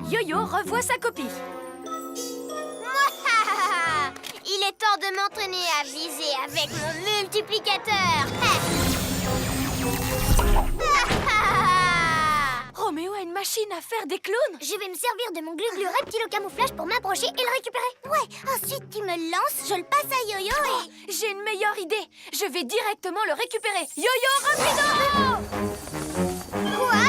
Yo-Yo revoit sa copie. Il est temps de m'entraîner à viser avec mon multiplicateur. Roméo a une machine à faire des clones. Je vais me servir de mon glu-glu reptile au camouflage pour m'approcher et le récupérer. Ouais, ensuite tu me lances, je le passe à Yo-Yo et... J'ai une meilleure idée. Je vais directement le récupérer. Yo-Yo, rapido! Quoi?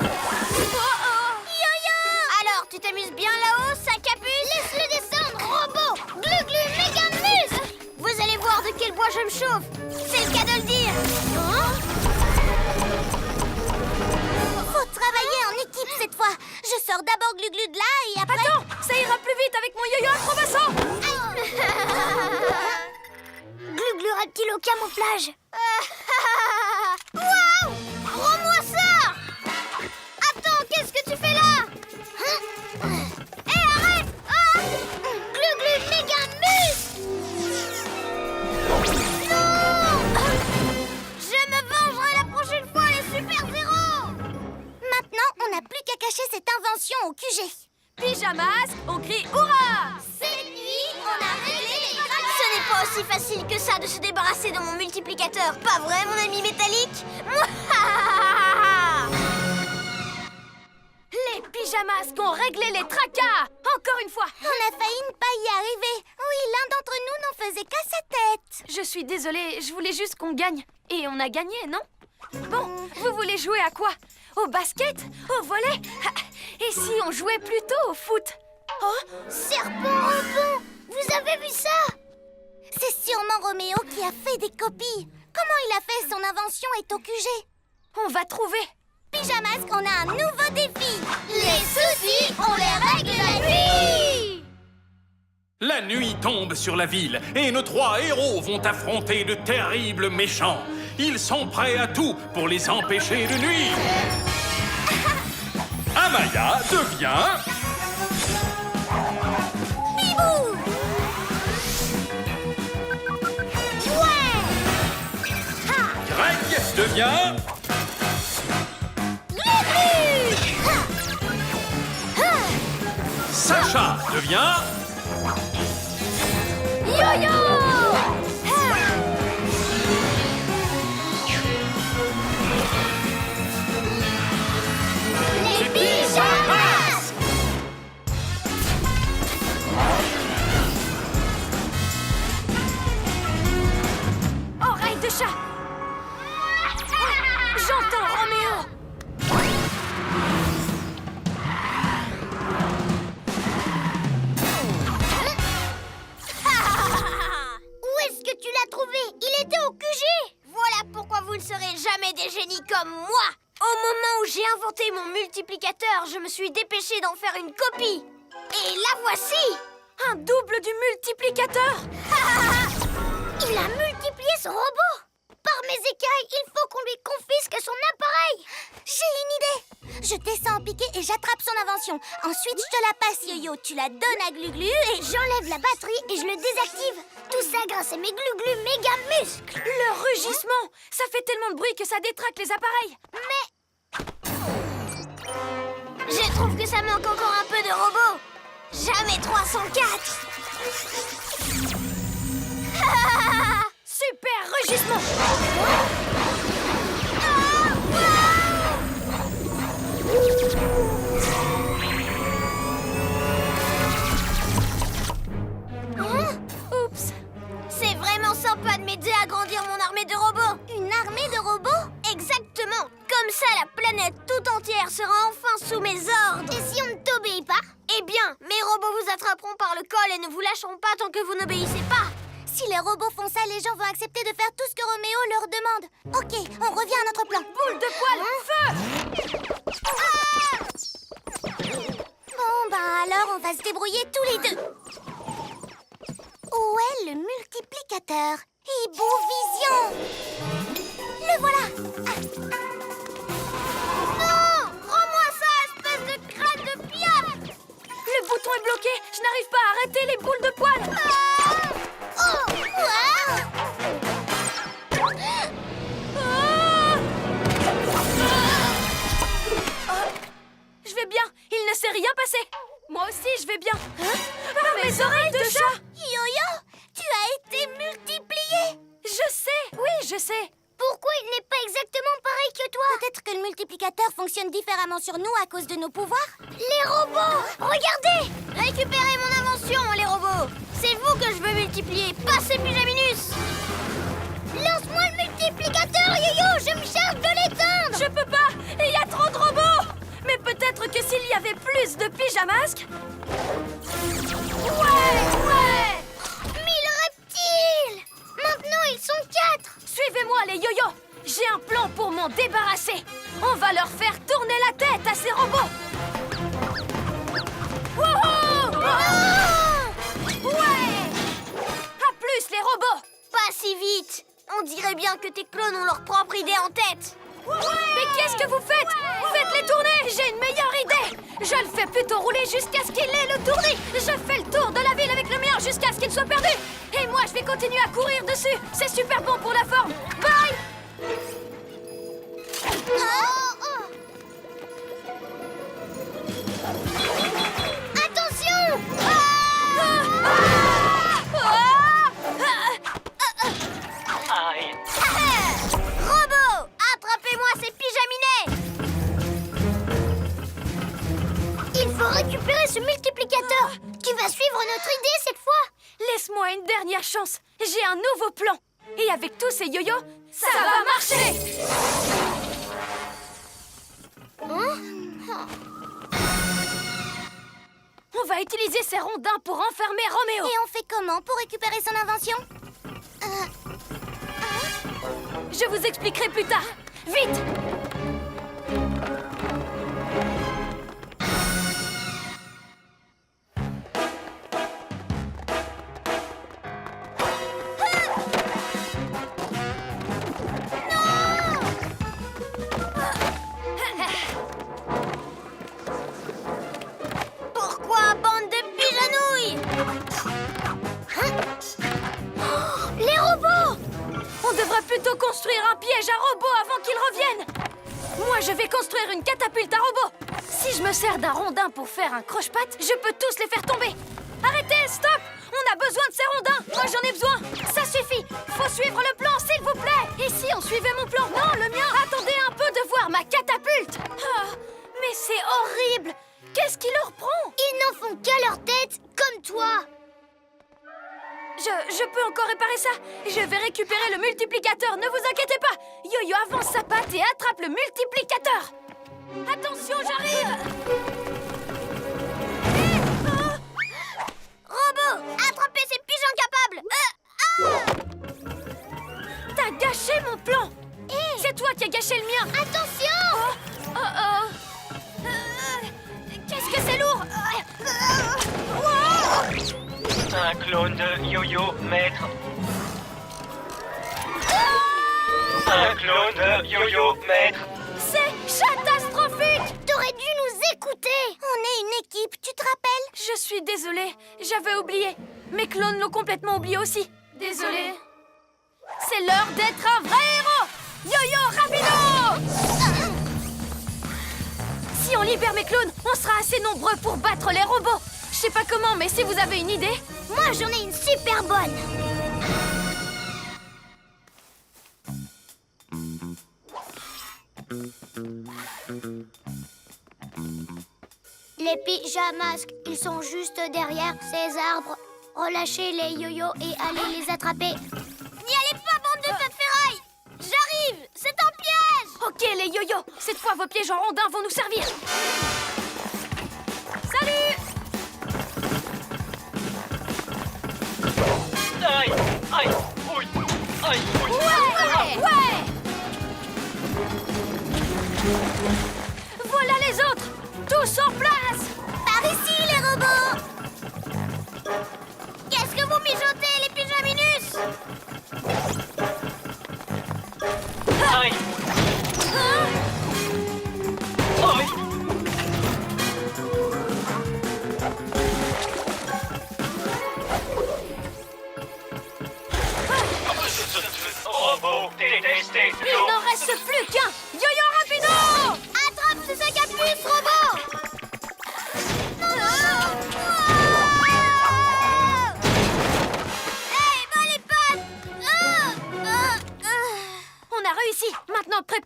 Oh. Yo-Yo! Alors, tu t'amuses bien là-haut, sac à puce? Laisse-le descendre, robot! Glu-glu méga muscle! Vous allez voir de quel bois je me chauffe. C'est le cas de le dire. Faut travailler en équipe cette fois. Je sors d'abord Glu-glu de là et après... Attends, ça ira plus vite avec mon yo-yo acrobassant. Glu-glu reptile au camouflage. Waouh! Rends-moi ça! Attends, qu'est-ce que tu fais là? Hé, arrête! Oh! Glu-glu méga muscle! Non! Je me vengerai la prochaine fois, les super-héros! Maintenant, on n'a plus qu'à cacher cette invention au QG. Pyjamas, on crie hurrah! Cette nuit, on a réglé les problèmes. Ce n'est pas aussi facile que ça de se débarrasser de mon multiplicateur, pas vrai, mon ami métallique? Les pyjamas ont réglé les tracas. Encore une fois. On a failli ne pas y arriver. Oui, l'un d'entre nous n'en faisait qu'à sa tête. Je suis désolée, je voulais juste qu'on gagne. Et on a gagné, non? Bon, vous voulez jouer à quoi? Au basket? Au volley? Et si on jouait plutôt au foot? Oh, serpent rebond! Vous avez vu ça? C'est sûrement Roméo qui a fait des copies. Comment il a fait son invention est au QG. On va trouver. Pyjamas, on a un nouveau défi. Les soucis, on les règle la nuit. La nuit tombe sur la ville et nos 3 héros vont affronter de terribles méchants. Ils sont prêts à tout pour les empêcher de nuire. Amaya devient... Bibou! Ouais! Greg devient... Glu-glu! Sacha devient... Yo-yo! Les pyjamas! Oreille de chat. J'entends Roméo. Où est-ce que tu l'as trouvé? Il était au QG. Voilà pourquoi vous ne serez jamais des génies comme moi. Au moment où j'ai inventé mon multiplicateur, je me suis dépêchée d'en faire une copie. Et la voici. Un double du multiplicateur. Il a multiplié son robot. Par mes écailles, il faut qu'on lui confisque son appareil. J'ai une idée. Je descends en piqué et j'attrape son invention. Ensuite, je te la passe, Yo-Yo. Tu la donnes à Glu-glu et j'enlève la batterie et je le désactive. Tout ça grâce à mes Glu-glu méga muscles. Le rugissement. Ça fait tellement de bruit que ça détraque les appareils. Mais... je trouve que ça manque encore un peu de robot. Jamais 304. Super rugissement. Oups. C'est vraiment sympa de m'aider à grandir mon armée de robots. Une armée de robots? Exactement. Comme ça, la planète tout entière sera enfin sous mes ordres. Et si on ne t'obéit pas? Eh bien, mes robots vous attraperont par le col et ne vous lâcheront pas tant que vous n'obéissez pas. Si les robots font ça, les gens vont accepter de faire tout ce que Roméo leur demande. Ok, on revient à notre plan. Boule de poil, feu. Bon, ben alors, on va se débrouiller tous les deux. Où est le multiplicateur? Hibovision! Le voilà! Non! Rends-moi ça, espèce de crâne de piaf! Le bouton est bloqué. Je n'arrive pas à arrêter les boules de poil. Oh! Wow! Je vais bien. Il ne s'est rien passé. moi aussi, je vais bien. Par mes oreilles de chat. Yo-Yo, tu as été multiplié. Je sais, oui, je sais. Pourquoi il n'est pas exactement pareil que toi? Peut-être que le multiplicateur fonctionne différemment sur nous à cause de nos pouvoirs. Les robots! Regardez! Récupérez mon invention, les robots! C'est vous que je veux multiplier, pas ces Pyjaminus! Lance-moi le multiplicateur, Yo-Yo! Je me charge de l'éteindre! Je peux pas, il y a trop de robots. Mais peut-être que s'il y avait plus de pyjamasques... Ouais! 1000 reptiles! Maintenant, ils sont 4! Suivez-moi, les yo-yo. J'ai un plan pour m'en débarrasser. On va leur faire tourner la tête à ces robots. Wouhou! Ouais! À plus, les robots. Pas si vite! On dirait bien que tes clones ont leur propre idée en tête! Mais qu'est-ce que vous faites? Faites-les tourner. J'ai une meilleure idée. Je le fais plutôt rouler jusqu'à ce qu'il ait le tournis. Je fais le tour de la ville avec le mien jusqu'à ce qu'il soit perdu. Et moi, je vais continuer à courir dessus. C'est super bon pour la forme. Bye! Attention! Aïe. Robot! Attrapez-moi ces pyjaminés! Il faut récupérer ce multiplicateur! Tu vas suivre notre idée cette fois! Laisse-moi une dernière chance. J'ai un nouveau plan. Et avec tous ces yo-yo, ça va marcher! On va utiliser ces rondins pour enfermer Roméo. Et on fait comment pour récupérer son invention? Je vous expliquerai plus tard. Vite! Pourquoi, bande de pijanouilles? Les robots! On devrait plutôt construire un piège à robots avant qu'ils reviennent. Moi, je vais construire une catapulte à robots. Si je me sers d'un rondin pour faire un croche-patte, je peux tous les faire tomber. Arrêtez, stop! On a besoin de ces rondins. Moi, j'en ai besoin. Ça suffit. Faut suivre le plan, s'il vous plaît. Et si on suivait mon plan? Non, le mien. Attendez un peu de voir ma catapulte. Ah, mais c'est horrible. Qu'est-ce qui leur prend? Ils n'en font qu'à leur tête, comme toi! Je peux encore réparer ça. Je vais récupérer le multiplicateur, ne vous inquiétez pas. Yo-Yo avance sa patte et attrape le multiplicateur. Attention, j'arrive. Robot, attrapez ces pigeons capables! T'as gâché mon plan. C'est toi qui as gâché le mien. Attention! Qu'est-ce que c'est lourd. Un clone de yo-yo, maître. Un clone de yo-yo, maître. C'est catastrophique. T'aurais dû nous écouter! On est une équipe, tu te rappelles? Je suis désolée, j'avais oublié. Mes clones l'ont complètement oublié aussi. Désolée. C'est l'heure d'être un vrai héros. Yo-Yo rapido. Si on libère mes clones, on sera assez nombreux pour battre les robots. Je sais pas comment, mais si vous avez une idée... Moi, j'en ai une super bonne! Les pyjamasques, ils sont juste derrière ces arbres. Relâchez les yo-yo et allez les attraper. N'y allez pas, bande de feux-ferraille! J'arrive! C'est un piège! Ok, les yo-yo, cette fois vos pièges en rondins vont nous servir. Salut! Aïe, aïe, ouille, aïe, ouille. Ouais! Voilà les autres! Tous en place! Par ici, les robots! Qu'est-ce que vous mijotez, les pyjaminus? Aïe, aïe. Robot détesté. Il n'en reste plus qu'un! Yo-Yo rapido! Attrape ce sac à puce, robot!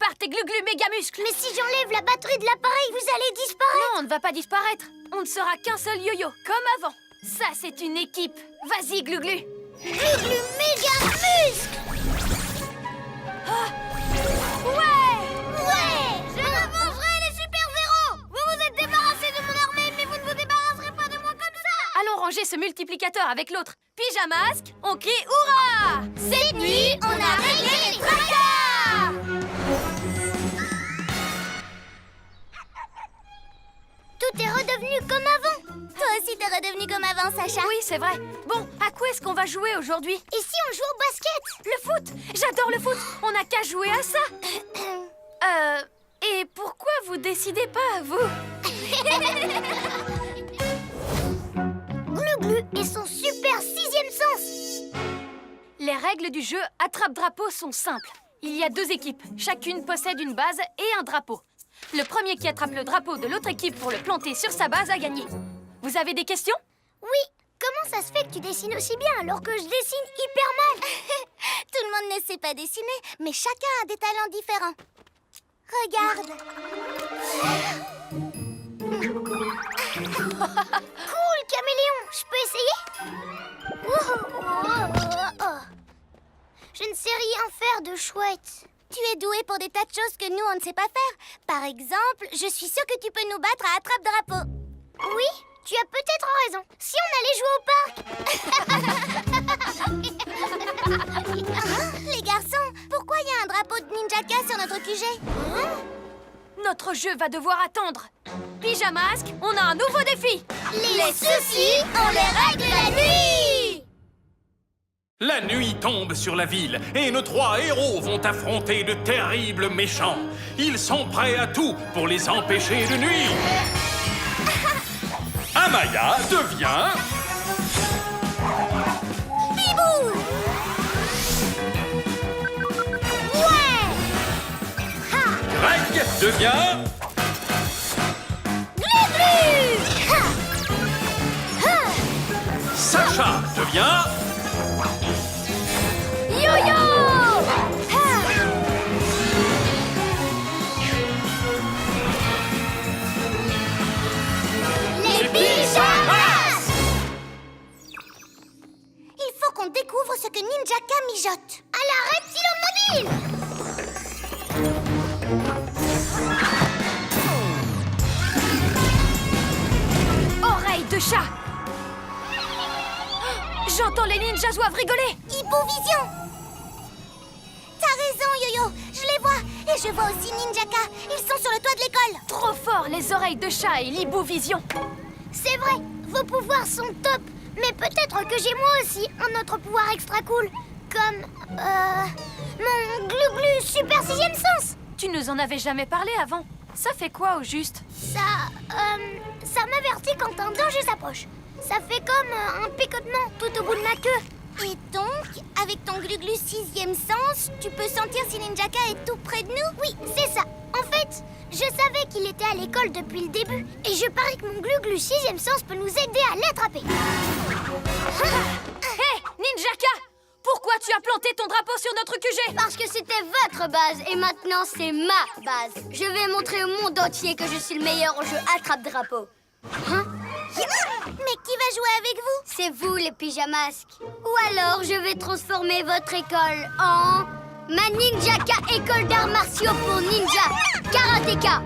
Prépare tes glu-glu méga muscles. Mais si j'enlève la batterie de l'appareil, vous allez disparaître. Non, on ne va pas disparaître. On ne sera qu'un seul yo-yo, comme avant. Ça, c'est une équipe. Vas-y, glu-glu. Glu-glu méga muscle. Ouais! Ouais! Je revancherai les super-héros. Vous vous êtes débarrassés de mon armée, mais vous ne vous débarrasserez pas de moi comme ça. Allons ranger ce multiplicateur avec l'autre. Pyjamasque, on crie hurrah! Cette nuit, on a réglé les tracas. Tout est redevenu comme avant. Toi aussi, t'es redevenu comme avant, Sacha. Oui, c'est vrai. Bon, à quoi est-ce qu'on va jouer aujourd'hui? Et si on joue au basket? Le foot! J'adore le foot! On n'a qu'à jouer à ça! Et pourquoi vous décidez pas, vous? Glu-Glu et son super sixième sens. Les règles du jeu attrape-drapeau sont simples. Il y a 2 équipes. Chacune possède une base et un drapeau. Le premier qui attrape le drapeau de l'autre équipe pour le planter sur sa base a gagné. Vous avez des questions? Oui, comment ça se fait que tu dessines aussi bien alors que je dessine hyper mal? Tout le monde ne sait pas dessiner, mais chacun a des talents différents. Regarde. Cool, caméléon. Je peux essayer? Je ne sais rien faire de chouette. Tu es doué pour des tas de choses que nous, on ne sait pas faire. Par exemple, je suis sûre que tu peux nous battre à attrape-drapeau. Oui, tu as peut-être raison. Si on allait jouer au parc. Les garçons, pourquoi il y a un drapeau de Ninjaka sur notre QG? Notre jeu va devoir attendre. Pyjamasque, on a un nouveau défi. Les soucis, on les règle la nuit. La nuit tombe sur la ville et nos 3 héros vont affronter de terribles méchants. Ils sont prêts à tout pour les empêcher de nuire. Amaya devient... Bibou. Ouais. Greg devient... Glu-Glu. Sacha devient... Yo-yo. Les pyjamas. Il faut qu'on découvre ce que Ninjaka mijote. À la reptilomobile. Oreille de chat. J'entends les ninjas zouaves rigoler. Hypovision. T'as raison, Yo-Yo. Je les vois. Et je vois aussi Ninjaka. Ils sont sur le toit de l'école. Trop fort, les oreilles de chat et l'hypovision. C'est vrai, vos pouvoirs sont top. Mais peut-être que j'ai moi aussi un autre pouvoir extra cool. Comme, mon glu-glu super sixième sens. Tu nous en avais jamais parlé avant. Ça fait quoi au juste? Ça m'avertit quand un danger s'approche. Ça fait comme un picotement tout au bout de ma queue. Et donc, avec ton glu-glu sixième sens, tu peux sentir si Ninjaka est tout près de nous? Oui, c'est ça. En fait, je savais qu'il était à l'école depuis le début. Et je parie que mon glu-glu sixième sens peut nous aider à l'attraper. Hé, Ninjaka! Pourquoi tu as planté ton drapeau sur notre QG? Parce que c'était votre base et maintenant c'est ma base. Je vais montrer au monde entier que je suis le meilleur au jeu attrape-drapeau. Hein? Mais qui va jouer avec vous? C'est vous les pyjamasques. Ou alors je vais transformer votre école en ma Ninjaka école d'arts martiaux pour ninja karatéka.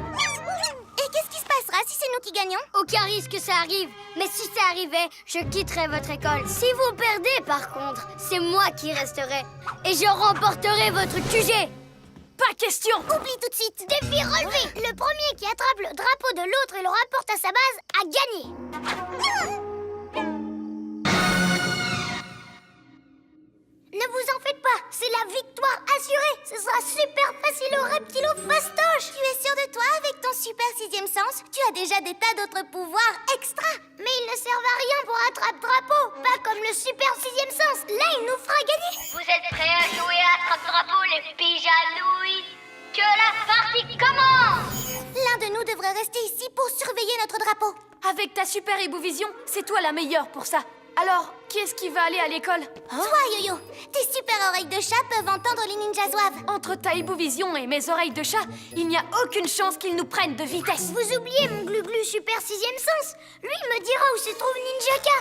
Et qu'est-ce qui se passera si c'est nous qui gagnons? Aucun risque que ça arrive. Mais si ça arrivait, je quitterais votre école. Si vous perdez par contre, c'est moi qui resterai. Et je remporterai votre QG. Pas question! Oublie tout de suite. Défi relevé. Le premier qui attrape le drapeau de l'autre et le rapporte à sa base a gagné. Ne vous en faites pas, c'est la victoire assurée. Ce sera super facile au reptilo fastoche. Tu es sûr de toi avec ton super sixième sens? Tu as déjà des tas d'autres pouvoirs extra. Mais ils ne servent à rien pour attrape-drapeau. Pas comme le super sixième sens. Là, il nous fera gagner. Vous êtes prêts à jouer à attrape-drapeau, les pijanouilles? Que la partie commence! L'un de nous devrait rester ici pour surveiller notre drapeau. Avec ta super hypovision, c'est toi la meilleure pour ça. Alors, Qui est-ce qui va aller à l'école? Toi, Yo-Yo, tes super oreilles de chat peuvent entendre les ninjas zouaves. Entre ta hibou-vision et mes oreilles de chat, il n'y a aucune chance qu'ils nous prennent de vitesse. Vous oubliez mon glu-glu super 6e sens. Lui me dira où se trouve Ninjaka.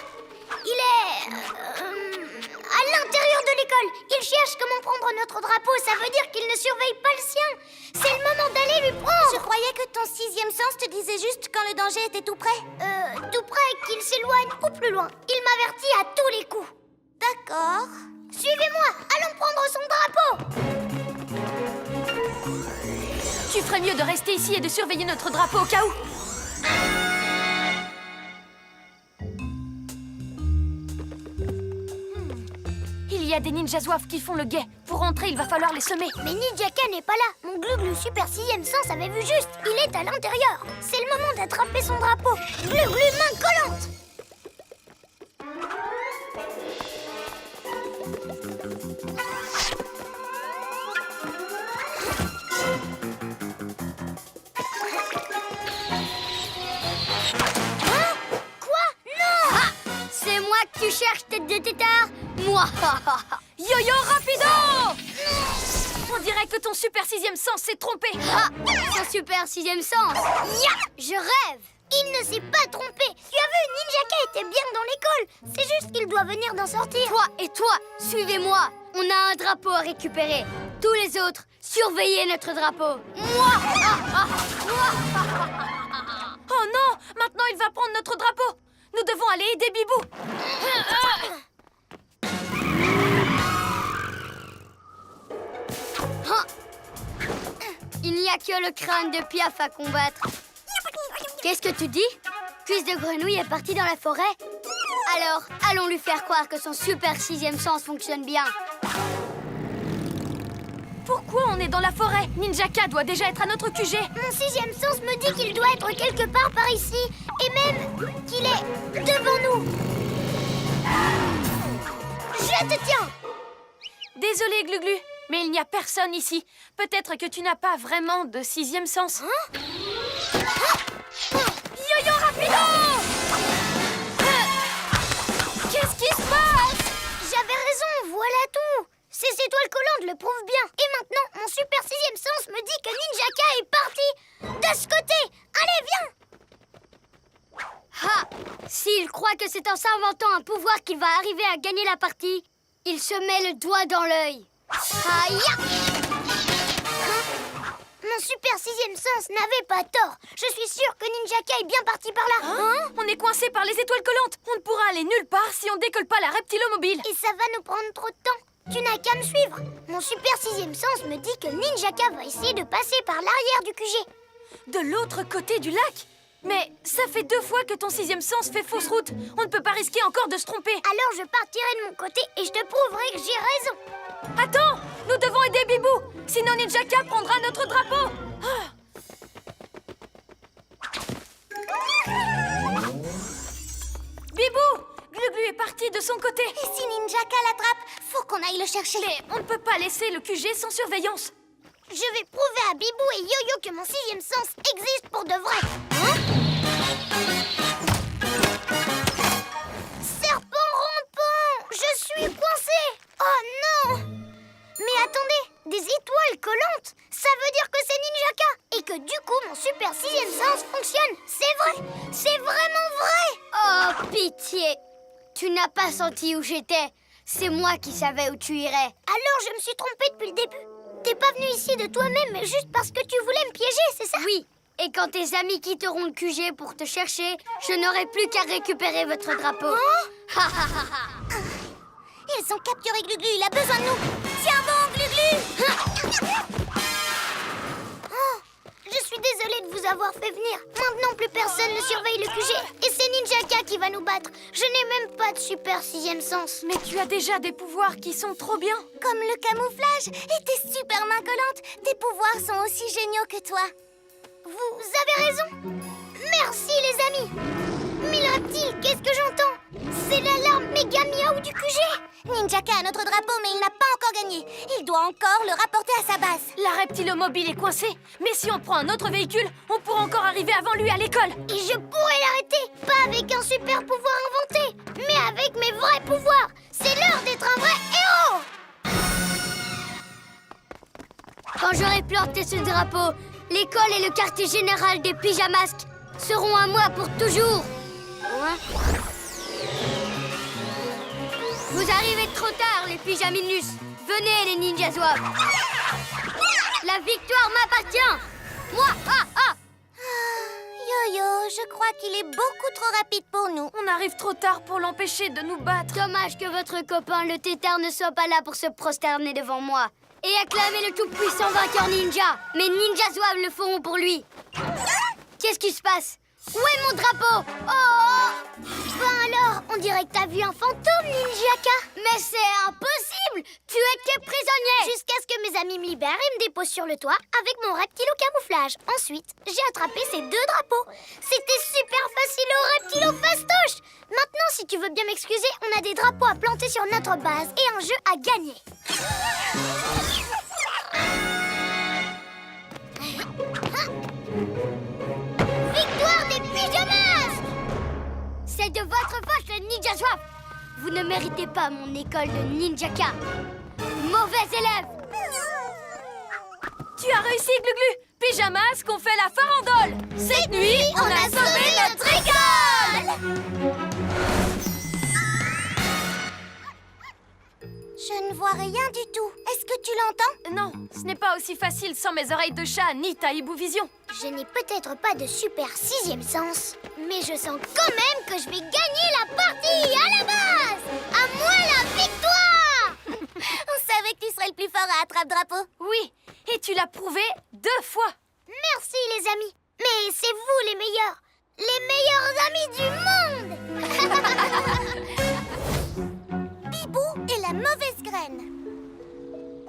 Il est... à l'intérieur de l'école. Il cherche comment prendre notre drapeau. Ça veut dire qu'il ne surveille pas le sien. C'est le moment d'aller lui prendre. Je croyais que ton 6e sens te disait juste quand le danger était tout près. Tout près, qu'il s'éloigne ou plus loin. Il m'avertit à tous les coups. D'accord. Suivez-moi, allons prendre son drapeau. Tu ferais mieux de rester ici et de surveiller notre drapeau au cas où. Il y a des ninjas zouaves qui font le guet. Pour rentrer, il va falloir les semer. Mais Ninjaka n'est pas là. Mon glu-glu super 6e sens avait vu juste. Il est à l'intérieur. C'est le moment d'attraper son drapeau. Glu-glu main collante. Hein? Quoi? Non! C'est moi que tu cherches, tête de tétard. Moi. Yo-yo rapido! On dirait que ton super 6e sens s'est trompé. Son super 6e sens. Ya! Je rêve. Il ne s'est pas trompé. Tu as vu, Ninjaka était bien dans l'école. C'est juste qu'il doit venir d'en sortir. Toi et toi, suivez-moi. On a un drapeau à récupérer. Tous les autres, surveillez notre drapeau. Moi. Oh non! Maintenant, il va prendre notre drapeau. Nous devons aller aider Bibou. Il n'y a que le crâne de Piaf à combattre. Qu'est-ce que tu dis? Cuisse de grenouille est parti dans la forêt? Alors, allons lui faire croire que son super 6e sens fonctionne bien. Pourquoi on est dans la forêt? Ninjaka doit déjà être à notre QG. Mon 6e sens me dit qu'il doit être quelque part par ici. Et même qu'il est devant nous. Je te tiens. Désolé, Gluglu, mais il n'y a personne ici. Peut-être que tu n'as pas vraiment de 6e sens. Yo-yo rapido! Qu'est-ce qui se passe? J'avais raison, voilà tout. Ces étoiles collantes le prouvent bien. Et maintenant, mon super 6e sens me dit que Ninjaka est parti de ce côté. Allez, viens. Ah! S'il croit que c'est en s'inventant un pouvoir qu'il va arriver à gagner la partie, il se met le doigt dans l'œil. Aïe! Mon super 6e sens n'avait pas tort. Je suis sûre que Ninjaka est bien parti par là. On est coincé par les étoiles collantes. On ne pourra aller nulle part si on décolle pas la reptilomobile. Et ça va nous prendre trop de temps. Tu n'as qu'à me suivre. Mon super 6e sens me dit que Ninjaka va essayer de passer par l'arrière du QG. De l'autre côté du lac? Mais ça fait 2 fois que ton 6e sens fait fausse route. On ne peut pas risquer encore de se tromper. Alors je partirai de mon côté et je te prouverai que j'ai raison. Attends! Nous devons aider Bibou. Sinon Ninjaka prendra notre drapeau. Bibou! Gluglu est parti de son côté. Et si Ninjaka l'attrape, faut qu'on aille le chercher. Mais on ne peut pas laisser le QG sans surveillance. Je vais prouver à Bibou et Yo-Yo que mon 6e sens existe pour de vrai. Serpent rampant! Je suis coincée! Oh non! Mais attendez, des étoiles collantes, ça veut dire que c'est Ninjaka et que du coup mon super 6e sens fonctionne. C'est vrai, c'est vraiment vrai. Oh, pitié! Tu n'as pas senti où j'étais. C'est moi qui savais où tu irais. Alors je me suis trompée depuis le début. T'es pas venu ici de toi-même, mais juste parce que tu voulais me piéger, c'est ça? Oui, et quand tes amis quitteront le QG pour te chercher, je n'aurai plus qu'à récupérer votre drapeau. Ils ont capturé Gluglu, il a besoin de nous. Tiens bon, Gluglu! Oh, je suis désolée de vous avoir fait venir. Maintenant, plus personne ne surveille le QG. Et c'est Ninjaka qui va nous battre. Je n'ai même pas de super 6e sens. Mais tu as déjà des pouvoirs qui sont trop bien. Comme le camouflage et tes super mains collantes. Tes pouvoirs sont aussi géniaux que toi. Vous avez raison. Merci les amis. Mille reptiles, qu'est-ce que j'entends? C'est l'alarme méga miaou du QG. Ninjaka a notre drapeau, mais il n'a pas encore gagné. Il doit encore le rapporter à sa base. La reptilomobile est coincée. Mais si on prend un autre véhicule, on pourra encore arriver avant lui à l'école. Et je pourrais l'arrêter. Pas avec un super pouvoir inventé, mais avec mes vrais pouvoirs. C'est l'heure d'être un vrai héros. Quand j'aurai planté ce drapeau, l'école et le quartier général des pyjamasques seront à moi pour toujours. Hein? Vous arrivez trop tard, les pyjaminus. Venez, les ninjas zouaves. La victoire m'appartient. Moi, Yo-Yo, je crois qu'il est beaucoup trop rapide pour nous. On arrive trop tard pour l'empêcher de nous battre. Dommage que votre copain le tétard ne soit pas là pour se prosterner devant moi et acclamer le tout-puissant vainqueur ninja. Mes ninjas zouaves le feront pour lui. Qu'est-ce qui se passe? Où est mon drapeau? Oh! Ben alors, on dirait que t'as vu un fantôme, Ninjaka. Mais c'est impossible! Tu étais prisonnier! Jusqu'à ce que mes amis me libèrent et me déposent sur le toit avec mon reptile au camouflage. Ensuite, j'ai attrapé ces 2 drapeaux. C'était super facile au reptile au fastoche. Maintenant, si tu veux bien m'excuser, on a des drapeaux à planter sur notre base et un jeu à gagner. Victoire des pyjamas! C'est de votre faute, le ninja zouave! Vous ne méritez pas mon école de ninjaka. Mauvais élève! Tu as réussi, Gluglu. Pyjamas, qu'on fait la farandole. Cette nuit, on a sauvé notre école. Je ne vois rien du tout. Est-ce que tu l'entends? Non, ce n'est pas aussi facile sans mes oreilles de chat ni ta hibou-vision. Je n'ai peut-être pas de super 6e sens, mais je sens quand même que je vais gagner la partie à la base. À moi la victoire. On savait que tu serais le plus fort à attrape-drapeau. Oui, et tu l'as prouvé 2 fois. Merci les amis. Mais c'est vous les meilleurs. Les meilleurs amis du monde. Bibou est la mauvaise graine.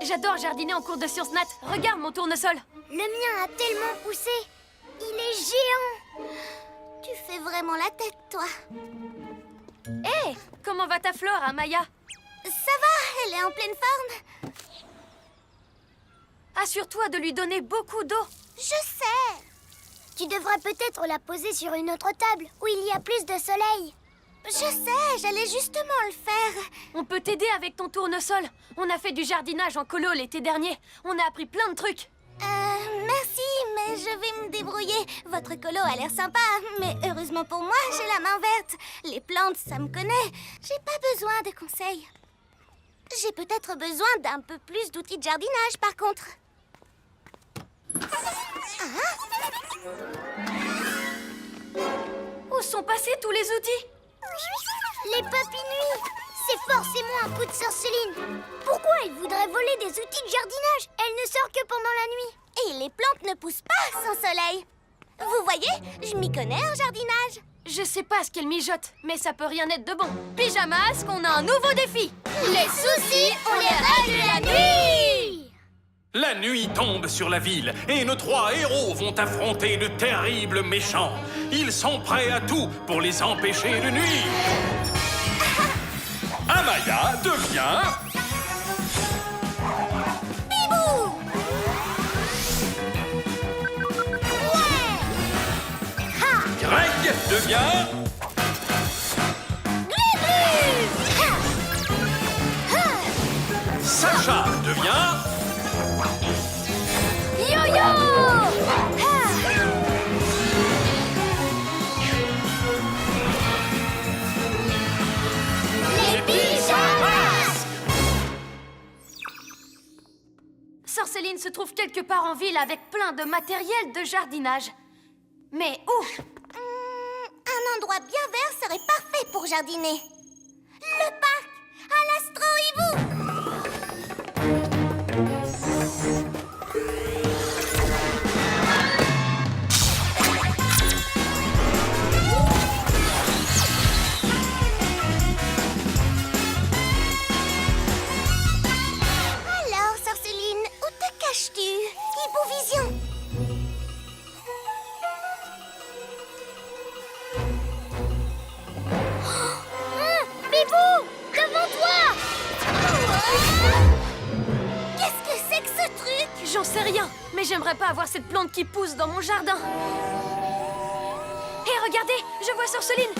J'adore jardiner en cours de sciences nat. Regarde mon tournesol. Le mien a tellement poussé. Il est géant. Tu fais vraiment la tête, toi. Hé, comment va ta flore, hein, Maya? Ça va, elle est en pleine forme. Assure-toi de lui donner beaucoup d'eau. Je sais. Tu devrais peut-être la poser sur une autre table où il y a plus de soleil. Je sais, j'allais justement le faire. On peut t'aider avec ton tournesol. On a fait du jardinage en colo l'été dernier. On a appris plein de trucs. Merci, mais je vais me débrouiller. Votre colo a l'air sympa, mais heureusement pour moi, j'ai la main verte. Les plantes, ça me connaît. J'ai pas besoin de conseils. J'ai peut-être besoin d'un peu plus d'outils de jardinage, par contre. Où sont passés tous les outils? Les papinouilles, c'est forcément un coup de sorceline. Pourquoi elle voudrait voler des outils de jardinage? Elle ne sort que pendant la nuit. Et les plantes ne poussent pas sans soleil. Vous voyez, je m'y connais en jardinage. Je sais pas ce qu'elle mijote, mais ça peut rien être de bon. Pyjamas, qu'on a un nouveau défi. Les soucis, on les règle la nuit. La nuit tombe sur la ville et nos 3 héros vont affronter de terribles méchants. Ils sont prêts à tout pour les empêcher de nuire. Amaya devient... Bibou! Ouais! Ha! Greg devient... Glu-glu! Ha! Ha! Sacha devient... Yo-yo! Ha! Les pyjamas! Sorceline se trouve quelque part en ville avec plein de matériel de jardinage. Mais où? Un endroit bien vert serait parfait pour jardiner. Le parc à l'Astro-Hibou! Alors, Sorceline, où te caches-tu? Hibou-vision! Bibou! Devant toi! Qu'est-ce que c'est que ce truc? J'en sais rien, mais j'aimerais pas avoir cette plante qui pousse dans mon jardin. Hé, regardez, je vois Sorceline.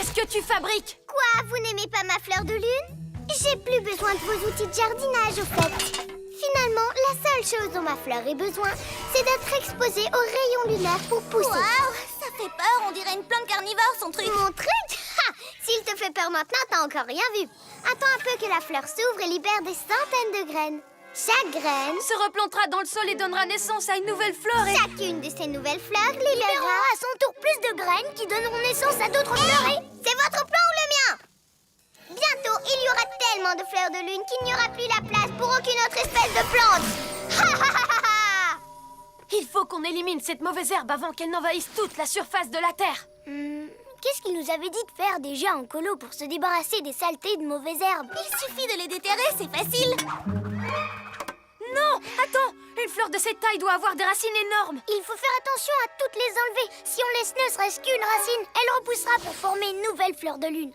Qu'est-ce que tu fabriques? Quoi, vous n'aimez pas ma fleur de lune? J'ai plus besoin de vos outils de jardinage, au fait. Finalement, la seule chose dont ma fleur ait besoin, c'est d'être exposée aux rayons lunaires pour pousser. Waouh, ça fait peur, on dirait une plante carnivore, son truc. Mon truc? Ha! S'il te fait peur maintenant, t'as encore rien vu. Attends un peu que la fleur s'ouvre et libère des centaines de graines. Chaque graine Se replantera dans le sol et donnera naissance à une nouvelle fleur et... Chacune de ces nouvelles fleurs libérera à son tour plus de graines qui donneront naissance à d'autres fleurs. Et c'est votre plan ou le mien? Bientôt, il y aura tellement de fleurs de lune qu'il n'y aura plus la place pour aucune autre espèce de plante. Ha ha ha ha! Il faut qu'on élimine cette mauvaise herbe avant qu'elle n'envahisse toute la surface de la terre. Qu'est-ce qu'il nous avait dit de faire déjà en colo pour se débarrasser des saletés de mauvaises herbes? Il suffit de les déterrer, c'est facile. Non, attends! Une fleur de cette taille doit avoir des racines énormes. Il faut faire attention à toutes les enlever. Si on laisse ne serait-ce qu'une racine, elle repoussera pour former une nouvelle fleur de lune.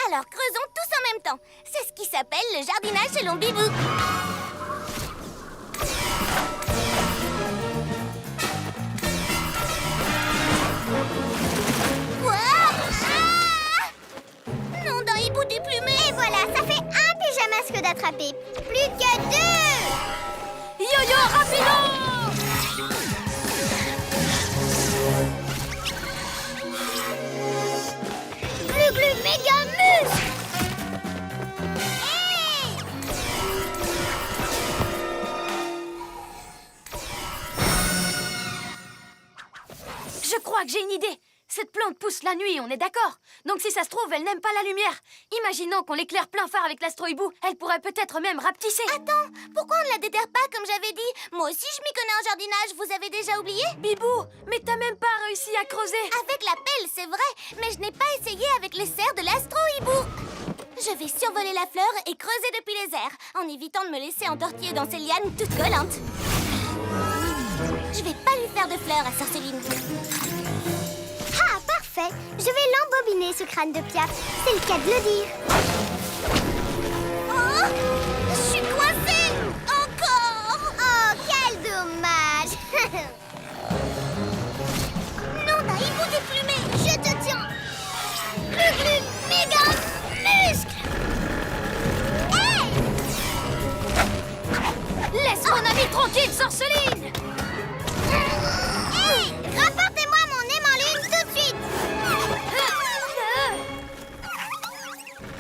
Alors creusons tous en même temps. C'est ce qui s'appelle le jardinage selon Bibou. Non, d'un hibou déplumé. Et voilà, ça fait un pyjamasque d'attraper. Plus que 2. Yo-yo, rapido! Glu-glu, méga muscle. Hey! Je crois que j'ai une idée. Cette plante pousse la nuit, on est d'accord? Donc si ça se trouve, elle n'aime pas la lumière. Imaginons qu'on l'éclaire plein phare avec l'astro-hibou. Elle pourrait peut-être même rapetisser. Attends, pourquoi on ne la déterre pas comme j'avais dit? Moi aussi je m'y connais en jardinage, vous avez déjà oublié? Bibou, mais t'as même pas réussi à creuser. Avec la pelle, c'est vrai, mais je n'ai pas essayé avec les serres de l'astro-hibou. Je vais survoler la fleur et creuser depuis les airs, en évitant de me laisser entortiller dans ces lianes toutes collantes. Je vais pas lui faire de fleurs à Sorceline. Ah, parfait! Je vais l'embobiner, ce crâne de Piaf. C'est le cas de le dire. Oh! Je suis coincée! Encore! Oh, quel dommage! Non, d'un hibou déplumé! Je te tiens! Glu-glu, méga muscle! Hey! Laisse mon ami tranquille, Sorceline! Hey! Rapportez-moi mon aimant lune tout de suite!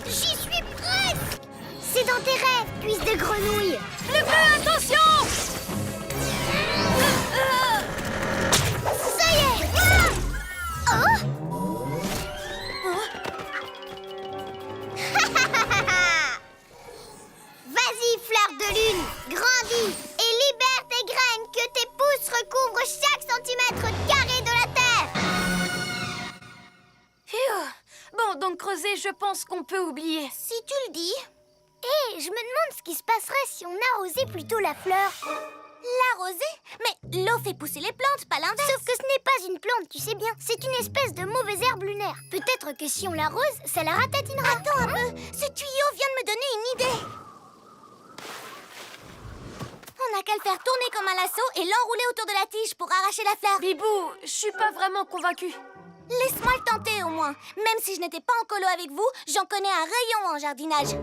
J'y suis presque! C'est dans tes rêves, puce de grenouille! Le bleu, attention! Ça y est! Ah! Oh! Vas-y, fleur de lune, grandis et libère tes graines, que tes pousses recouvrent chaque centimètre carré de la terre! Phew. Bon, donc creuser, je pense qu'on peut oublier. Si tu le dis. Hé, je me demande ce qui se passerait si on arrosait plutôt la fleur. L'arroser? Mais l'eau fait pousser les plantes, pas l'inverse. Sauf que ce n'est pas une plante, tu sais bien. C'est une espèce de mauvaise herbe lunaire. Peut-être que si on l'arrose, ça la ratatinera. Attends un peu, ce tuyau vient de me donner une idée. On n'a qu'à le faire tourner comme un lasso et l'enrouler autour de la tige pour arracher la fleur. Bibou, je suis pas vraiment convaincue. Laisse-moi le tenter au moins. Même si je n'étais pas en colo avec vous, j'en connais un rayon en jardinage.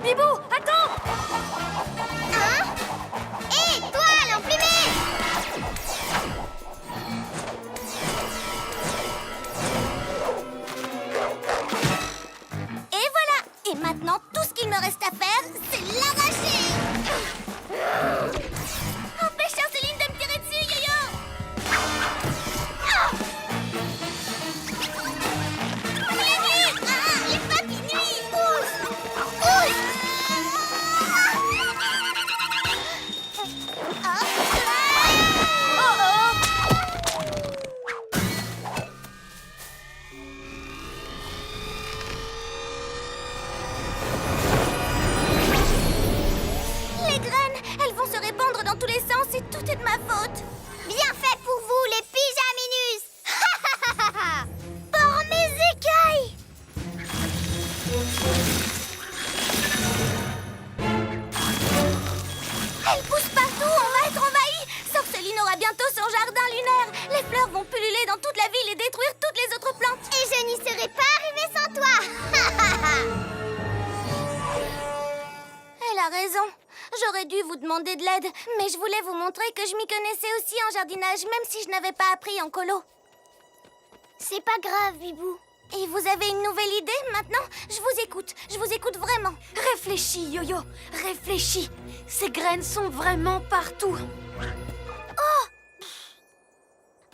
Bibou, attends! Hein? Hé, toi, l'emplumé! Et voilà! Et maintenant, tout ce qu'il me reste à faire, c'est l'arracher! Empêche Sorceline de me tirer dessus, Yo-Yo! Ah! Les papilles nuits! Pousse! Pousse! Les graines, elles vont se répandre dans tous les sens et tout est de ma faute. Bien fait pour vous, les pyjaminus. Par mes écailles. Elles poussent partout, on va être envahis. Sorceline aura bientôt son jardin lunaire. Les fleurs vont pulluler dans toute la ville et détruire toutes les autres plantes. Et je n'y serai pas arrivée sans a raison. J'aurais dû vous demander de l'aide, mais je voulais vous montrer que je m'y connaissais aussi en jardinage, même si je n'avais pas appris en colo. C'est pas grave, Bibou. Et vous avez une nouvelle idée maintenant? Je vous écoute vraiment. Réfléchis, Yo-Yo, réfléchis. Ces graines sont vraiment partout.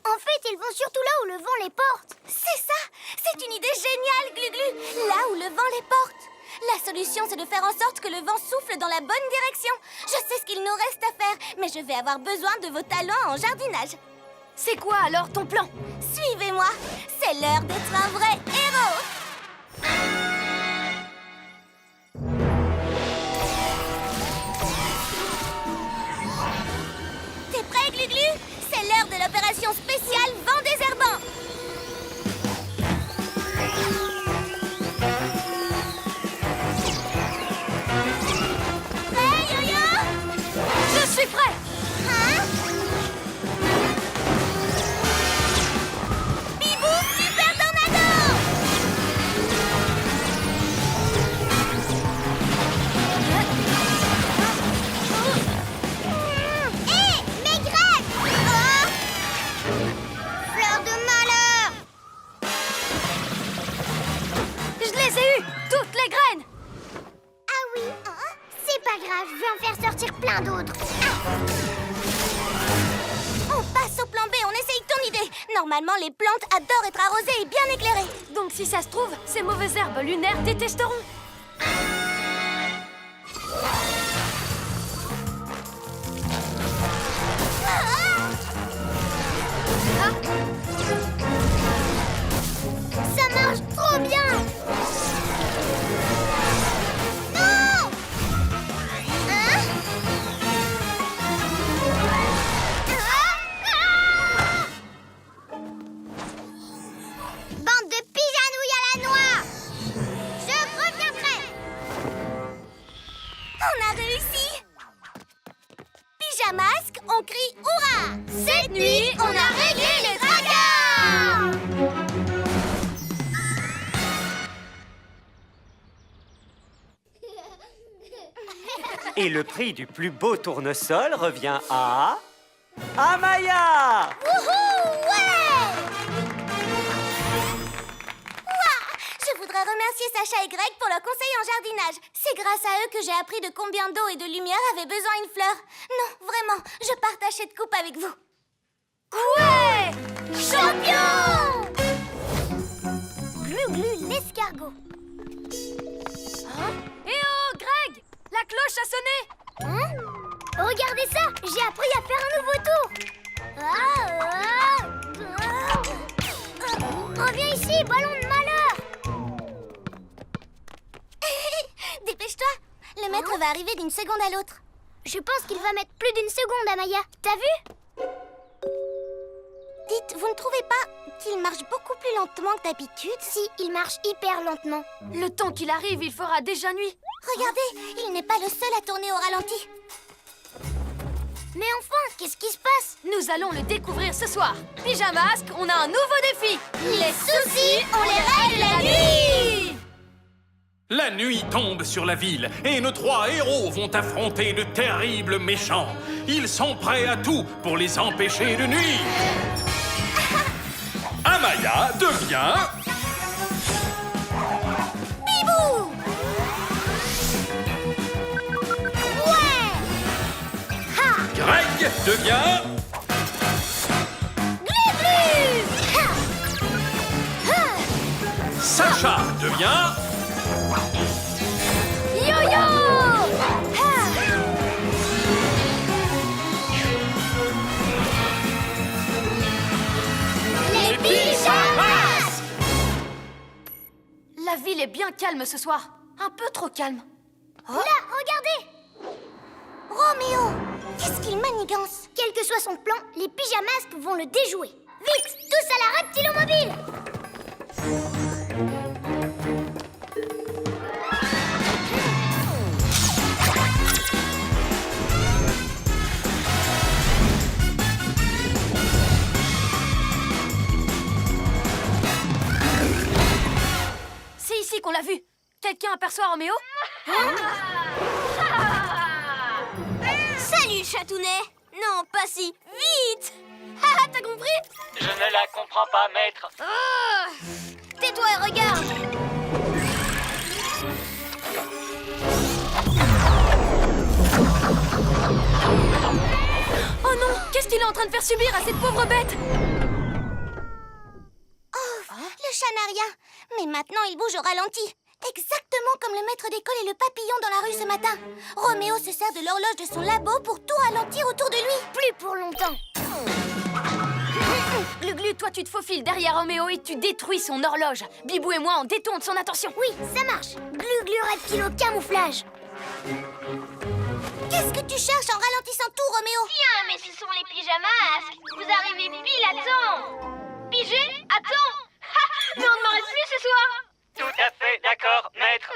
En fait, ils vont surtout là où le vent les porte. C'est ça! C'est une idée géniale, Glu-Glu! Là où le vent les porte. La solution, c'est de faire en sorte que le vent souffle dans la bonne direction. Je sais ce qu'il nous reste à faire, mais je vais avoir besoin de vos talents en jardinage. C'est quoi alors ton plan? Suivez-moi, c'est l'heure d'être un vrai héros. T'es prêt, Glu-Glu? C'est l'heure de l'opération spéciale Vent désherbant. Prêt, Yo-Yo? Je suis prêt! Hein? Bibou, super tornado! Hé, mes graines! Oh! Fleur de malheur! Je les ai eues! Toutes les graines! Ah oui, c'est pas grave, je vais en faire sortir plein d'autres. On passe au plan B, on essaye ton idée. Normalement, les plantes adorent être arrosées et bien éclairées. Donc si ça se trouve, ces mauvaises herbes lunaires détesteront. Ça marche trop bien! Non! Hein? Bande de pigeonouilles à la noix! Je reviendrai! On a réussi! Pyjamasque, on crie hurrah! Cette nuit, on a réglé les dragons! Et le prix du plus beau tournesol revient à... Amaya! Wouhou! Ouais! Ouah! Je voudrais remercier Sacha et Greg pour leur conseil en jardinage. C'est grâce à eux que j'ai appris de combien d'eau et de lumière avait besoin une fleur. Non, vraiment, je partage cette coupe avec vous. Ouais! Champion! Glu-glu, l'escargot. Hein? Eh oh, Greg! La cloche a sonné! Hein? Regardez ça! J'ai appris à faire un nouveau tour! Reviens ici, ballon de malheur! Dépêche-toi! Le maître va arriver d'une seconde à l'autre. Je pense qu'il va mettre plus d'une seconde, Amaya. T'as vu? Dites, vous ne trouvez pas qu'il marche beaucoup plus lentement que d'habitude? Si, il marche hyper lentement. Le temps qu'il arrive, il fera déjà nuit. Regardez, il n'est pas le seul à tourner au ralenti. Mais enfin, qu'est-ce qui se passe? Nous allons le découvrir ce soir. Pyjamasque, on a un nouveau défi. Les soucis, on les règle la nuit! La nuit tombe sur la ville et nos trois héros vont affronter de terribles méchants. Ils sont prêts à tout pour les empêcher de nuire. Amaya devient... Bibou! Ouais! Ha! Greg devient... Glu-glu! Ha! Ha! Sacha devient... Yo-yo! Ha! Les pyjamas! La ville est bien calme ce soir. Un peu trop calme. Là, regardez! Roméo! Qu'est-ce qu'il manigance? Quel que soit son plan, les pyjamasques vont le déjouer. Vite, tous à la reptilomobile! C'est ici qu'on l'a vu. Quelqu'un aperçoit Roméo? chatounet. Non, pas si. Vite. Haha, t'as compris? Je ne la comprends pas, maître. Ah. Tais-toi et regarde. Oh non! Qu'est-ce qu'il est en train de faire subir à cette pauvre bête? Oh, le chat n'a rien. Mais maintenant, il bouge au ralenti. Exactement comme le maître d'école et le papillon dans la rue ce matin. Roméo se sert de l'horloge de son labo pour tout ralentir autour de lui. Plus pour longtemps. Glu-Glu, toi tu te faufiles derrière Roméo et tu détruis son horloge. Bibou et moi on détourne son attention. Oui, ça marche. Glu-Glu reptile au camouflage. Qu'est-ce que tu cherches en ralentissant tout, Roméo? Tiens, mais ce sont les pyjamas. Vous arrivez pile à temps. Pigé? À temps. Mais on ne m'arrête plus ce soir. Tout à fait d'accord, maître.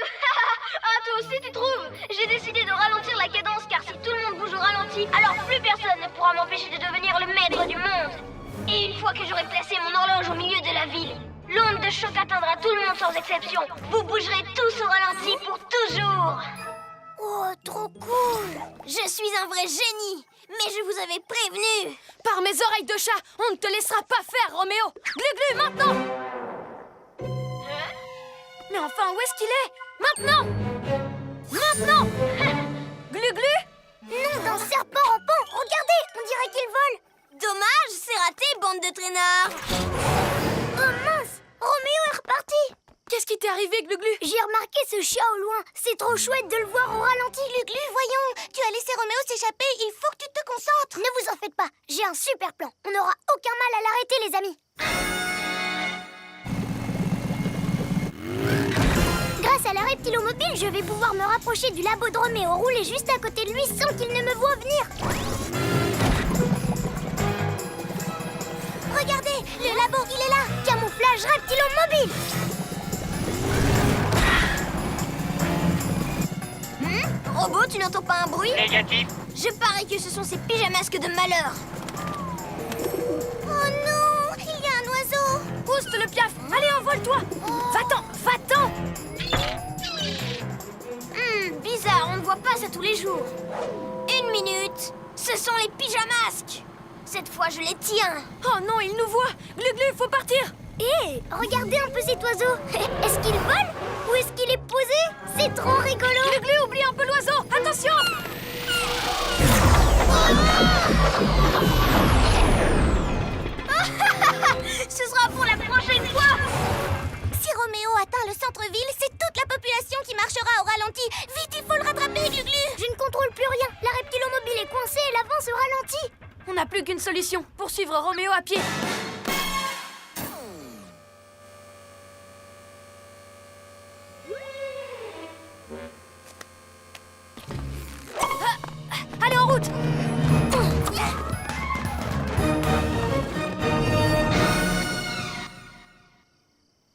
Ah, toi aussi tu trouves? J'ai décidé de ralentir la cadence car si tout le monde bouge au ralenti, alors plus personne ne pourra m'empêcher de devenir le maître du monde. Et une fois que j'aurai placé mon horloge au milieu de la ville, l'onde de choc atteindra tout le monde sans exception. Vous bougerez tous au ralenti pour toujours. Oh, trop cool. Je suis un vrai génie. Mais je vous avais prévenu. Par mes oreilles de chat, on ne te laissera pas faire, Roméo. Glu-Glu, maintenant! Mais enfin, où est-ce qu'il est? Maintenant! Maintenant! Glu-Glu? Nom d'un serpent rampant. Regardez, on dirait qu'il vole. Dommage, c'est raté, bande de traînards. Oh mince, Roméo est reparti. Qu'est-ce qui t'est arrivé, Glu-Glu? J'ai remarqué ce chat au loin. C'est trop chouette de le voir au ralenti. Glu-Glu, voyons, tu as laissé Roméo s'échapper, il faut que tu te concentres. Ne vous en faites pas, j'ai un super plan. On n'aura aucun mal à l'arrêter, les amis. Grâce à la reptilomobile, je vais pouvoir me rapprocher du labo de Roméo, rouler juste à côté de lui sans qu'il ne me voie venir. Regardez, le labo, il est là. Camouflage reptilomobile. Robot, tu n'entends pas un bruit? Négatif. Je parie que ce sont ces pyjamasques de malheur. Oh non, il y a un oiseau. Pousse le piaf! Allez, envole-toi! Va-t'en! Va-t'en! Bizarre, on ne voit pas ça tous les jours. Une minute, ce sont les pyjamasques. Cette fois, je les tiens. Oh non, il nous voit! Glu-Glu, faut partir! Hé, regardez un peu cet oiseau. Est-ce qu'il vole ou est-ce qu'il est posé? C'est trop rigolo. Glu-Glu, oublie un peu l'oiseau! Attention! Ce sera pour la prochaine fois. Si Roméo atteint le centre-ville, c'est toute la population qui marchera au ralenti. Vite, il faut le rattraper, Glu-Glu. Je ne contrôle plus rien. La reptilomobile est coincée et l'avance au ralenti. On n'a plus qu'une solution, poursuivre Roméo à pied. Allez, en route!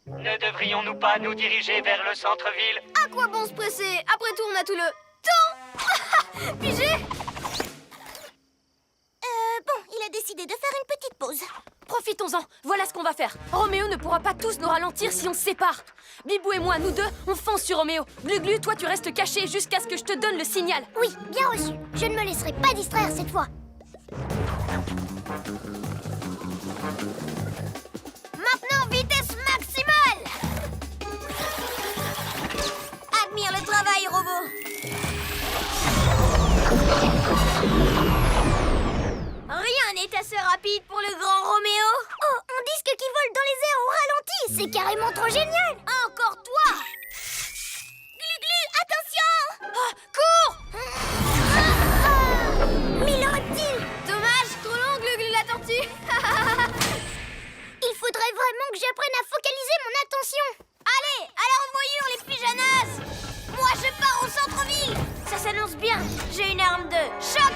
Ne devrions-nous pas nous diriger vers le centre-ville? À quoi bon se presser? Après tout, on a tout le temps! Pigé? Bon, il a décidé de faire une petite pause. Profitons-en, voilà ce qu'on va faire. Roméo ne pourra pas tous nous ralentir si on se sépare. Bibou et moi, nous deux, on fonce sur Roméo. Glu-Glu, toi tu restes caché jusqu'à ce que je te donne le signal. Oui, bien reçu. Je ne me laisserai pas distraire cette fois. Maintenant, vitesse maximale. Admire le travail, robot. Rien n'est assez rapide pour le grand Roméo. Oh, on disque qui vole dans les airs au ralenti. C'est carrément trop génial. Encore toi. Glu-Glu, attention. Cours! Mais le reptile. Dommage, trop long, Glu-Glu la tortue. Il faudrait vraiment que j'apprenne à focaliser mon attention. Allez, à la revoyure, les pyjamas. Moi, je pars au centre-ville. Ça s'annonce bien. J'ai une arme de choc.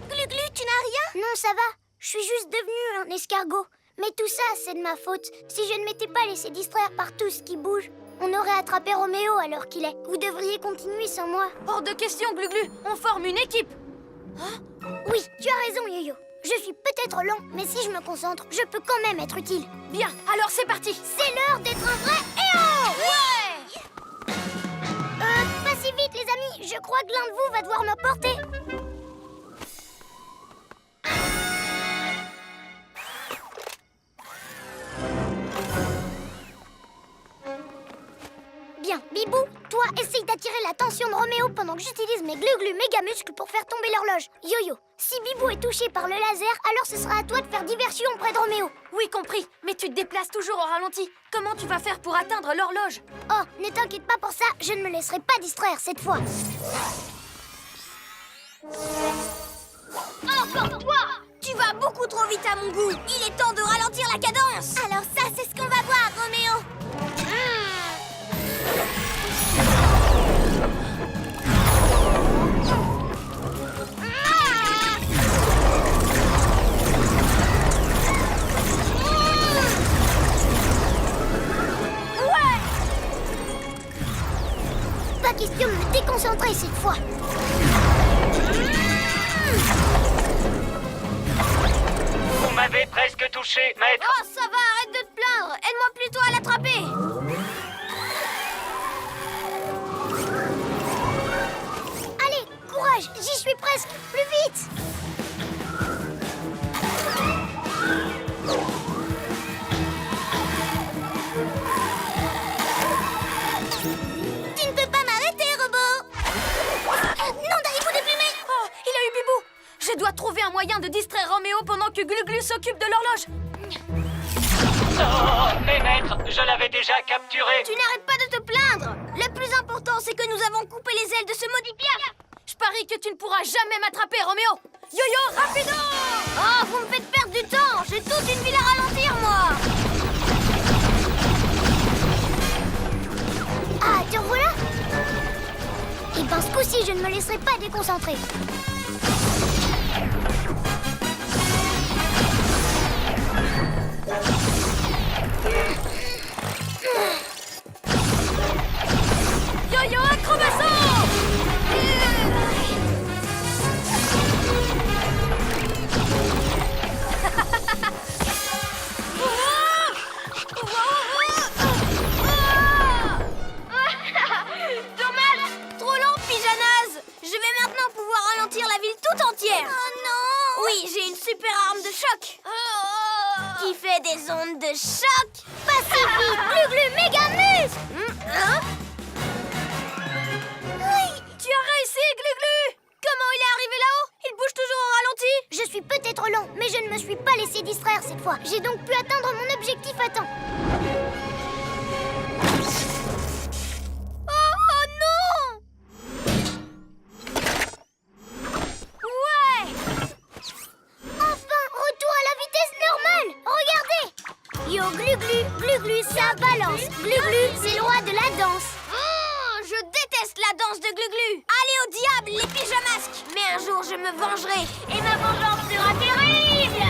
Glu-Glu, tu n'as rien? Non, ça va. Je suis juste devenue un escargot. Mais tout ça, c'est de ma faute. Si je ne m'étais pas laissé distraire par tout ce qui bouge, on aurait attrapé Roméo à l'heure qu'il est. Vous devriez continuer sans moi. Hors de question, Glu-Glu, on forme une équipe. Oui, tu as raison, Yo-Yo. Je suis peut-être lent, mais si je me concentre, je peux quand même être utile. Bien, alors c'est parti. C'est l'heure d'être un vrai héros. Ouais! Pas si vite, les amis. crois que l'un de vous va devoir me porter. Bien, Bibou, toi, essaye d'attirer l'attention de Roméo pendant que j'utilise mes glu-glu méga muscles pour faire tomber l'horloge. Yo-Yo, si Bibou est touché par le laser, alors ce sera à toi de faire diversion auprès de Roméo. Oui, compris. Mais tu te déplaces toujours au ralenti. Comment tu vas faire pour atteindre l'horloge? Oh, ne t'inquiète pas pour ça, je ne me laisserai pas distraire cette fois. Encore toi! Tu vas beaucoup trop vite à mon goût. Il est temps de ralentir la cadence. Alors ça, c'est ce qu'on va voir, Roméo. Pas question de me déconcentrer cette fois. Vous m'avez presque touché, maître. Oh, ça va, arrête de te plaindre. Aide-moi plutôt à l'attraper. Allez, courage, j'y suis presque. Plus vite. Tu ne peux pas m'arrêter, robot. Non, d'arrivez-vous déplumé. Oh, il a eu Bibou. Je dois trouver un moyen de distraire Roméo pendant que Glu-Glu s'occupe de l'horloge. Oh, mais maître, je l'avais déjà capturé. Tu n'arrêtes pas de te plaindre. Le plus important, c'est que nous avons coupé les ailes de ce maudit piaf. Je parie que tu ne pourras jamais m'attraper, Roméo. Yo-Yo, rapido! Oh, vous me faites perdre du temps. J'ai toute une ville à ralentir, moi. Ah, te revoilà? Et ben, ce coup-ci, je ne me laisserai pas déconcentrer. Yo-Yo, acrobatie! Dommage. Trop lent, Pijanaz. Je vais maintenant pouvoir ralentir la ville tout entière. Oh non. Oui, j'ai une super arme de choc. Qui fait des ondes de choc. Pacifique, glu-glu, méga muscle. Tu as réussi, Glu-Glu! Comment il est arrivé là-haut? Il bouge toujours au ralenti. Je suis peut-être lent, mais je ne me suis pas laissé distraire cette fois. J'ai donc pu atteindre mon objectif à temps. Oh non! Ouais! Enfin, retour à la vitesse normale. Regardez. Yo, glu-glu, glu-glu, ça balance. Glu-glu, c'est le roi de la danse. Je déteste la danse de Glu-Glu. Allez au diable, les pyjamasques. Mais un jour, je me vengerai. Et ma vengeance sera terrible.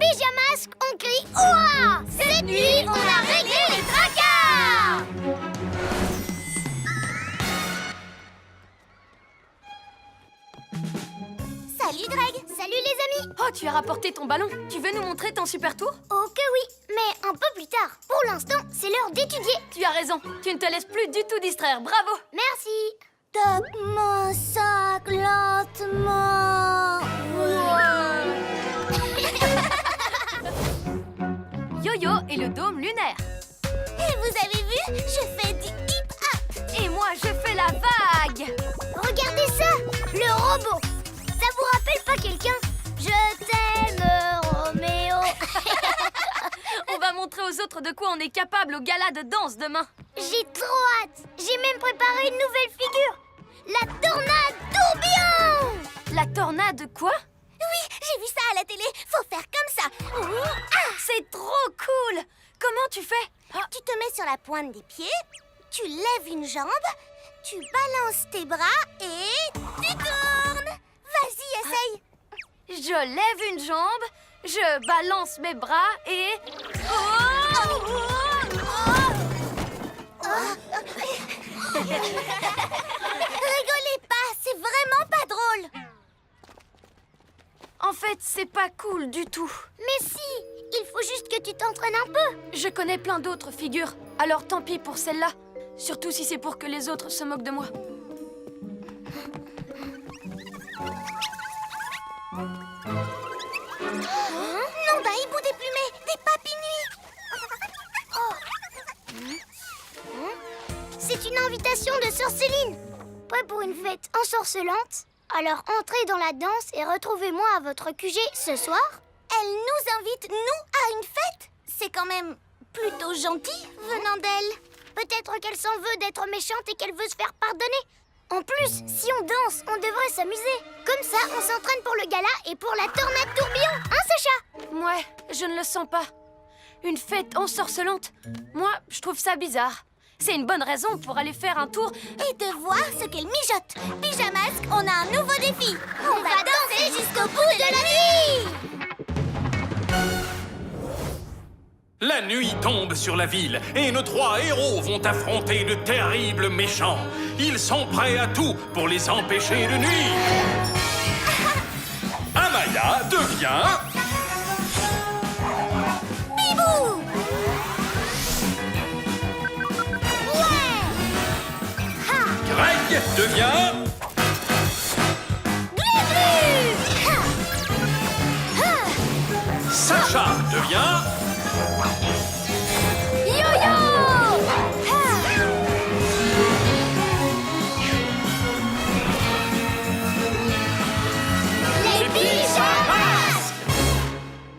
Pyjamasques, on crie ouah. Cette nuit, on a réglé les tracas. Salut Greg, salut les amis. Oh, tu as rapporté ton ballon. Tu veux nous montrer ton super tour? Oh que oui, mais un peu plus tard. Pour l'instant, c'est l'heure d'étudier. Tu as raison. Tu ne te laisses plus du tout distraire. Bravo! Merci. Top mon sac lentement. Yo-Yo et le dôme lunaire. Et vous avez vu, je fais du hip-hop. Et moi, je fais la vague. Regardez ça, le robot. Ça vous rappelle pas quelqu'un? Je t'aime, Roméo. On va montrer aux autres de quoi on est capable au gala de danse demain. J'ai trop hâte. J'ai même préparé une nouvelle figure. La tornade tourbillon. La tornade quoi? Oui, j'ai vu ça à la télé. Faut faire comme ça. C'est trop cool! Comment tu fais? Tu te mets sur la pointe des pieds, tu lèves une jambe, tu balances tes bras et tu tournes. Vas-y, essaye. Je lève une jambe, je balance mes bras et... Rigolez pas, c'est vraiment pas drôle. En fait, c'est pas cool du tout. Mais si, il faut juste que tu t'entraînes un peu. Je connais plein d'autres figures, alors tant pis pour celle-là. Surtout si c'est pour que les autres se moquent de moi. Non, d'un hibou déplumé, des papinouis. C'est une invitation de Sœur Céline. Prêt pour une fête ensorcelante? Alors entrez dans la danse et retrouvez-moi à votre QG ce soir. Elle nous invite, nous, à une fête? C'est quand même plutôt gentil venant d'elle. Peut-être qu'elle s'en veut d'être méchante et qu'elle veut se faire pardonner. En plus, si on danse, on devrait s'amuser. Comme ça, on s'entraîne pour le gala et pour la tornade tourbillon, hein, Sacha? Ouais, je ne le sens pas. Une fête ensorcelante? Moi, je trouve ça bizarre. C'est une bonne raison pour aller faire un tour Et de voir ce qu'elle mijote. Pyjamasque, on a un nouveau défi. On va danser jusqu'au bout de la nuit. La nuit tombe sur la ville et nos 3 héros vont affronter de terribles méchants. Ils sont prêts à tout pour les empêcher de nuire. Amaya devient... Bibou! Ouais! Greg devient... Sacha devient... Yo-yo! Les pyjamas!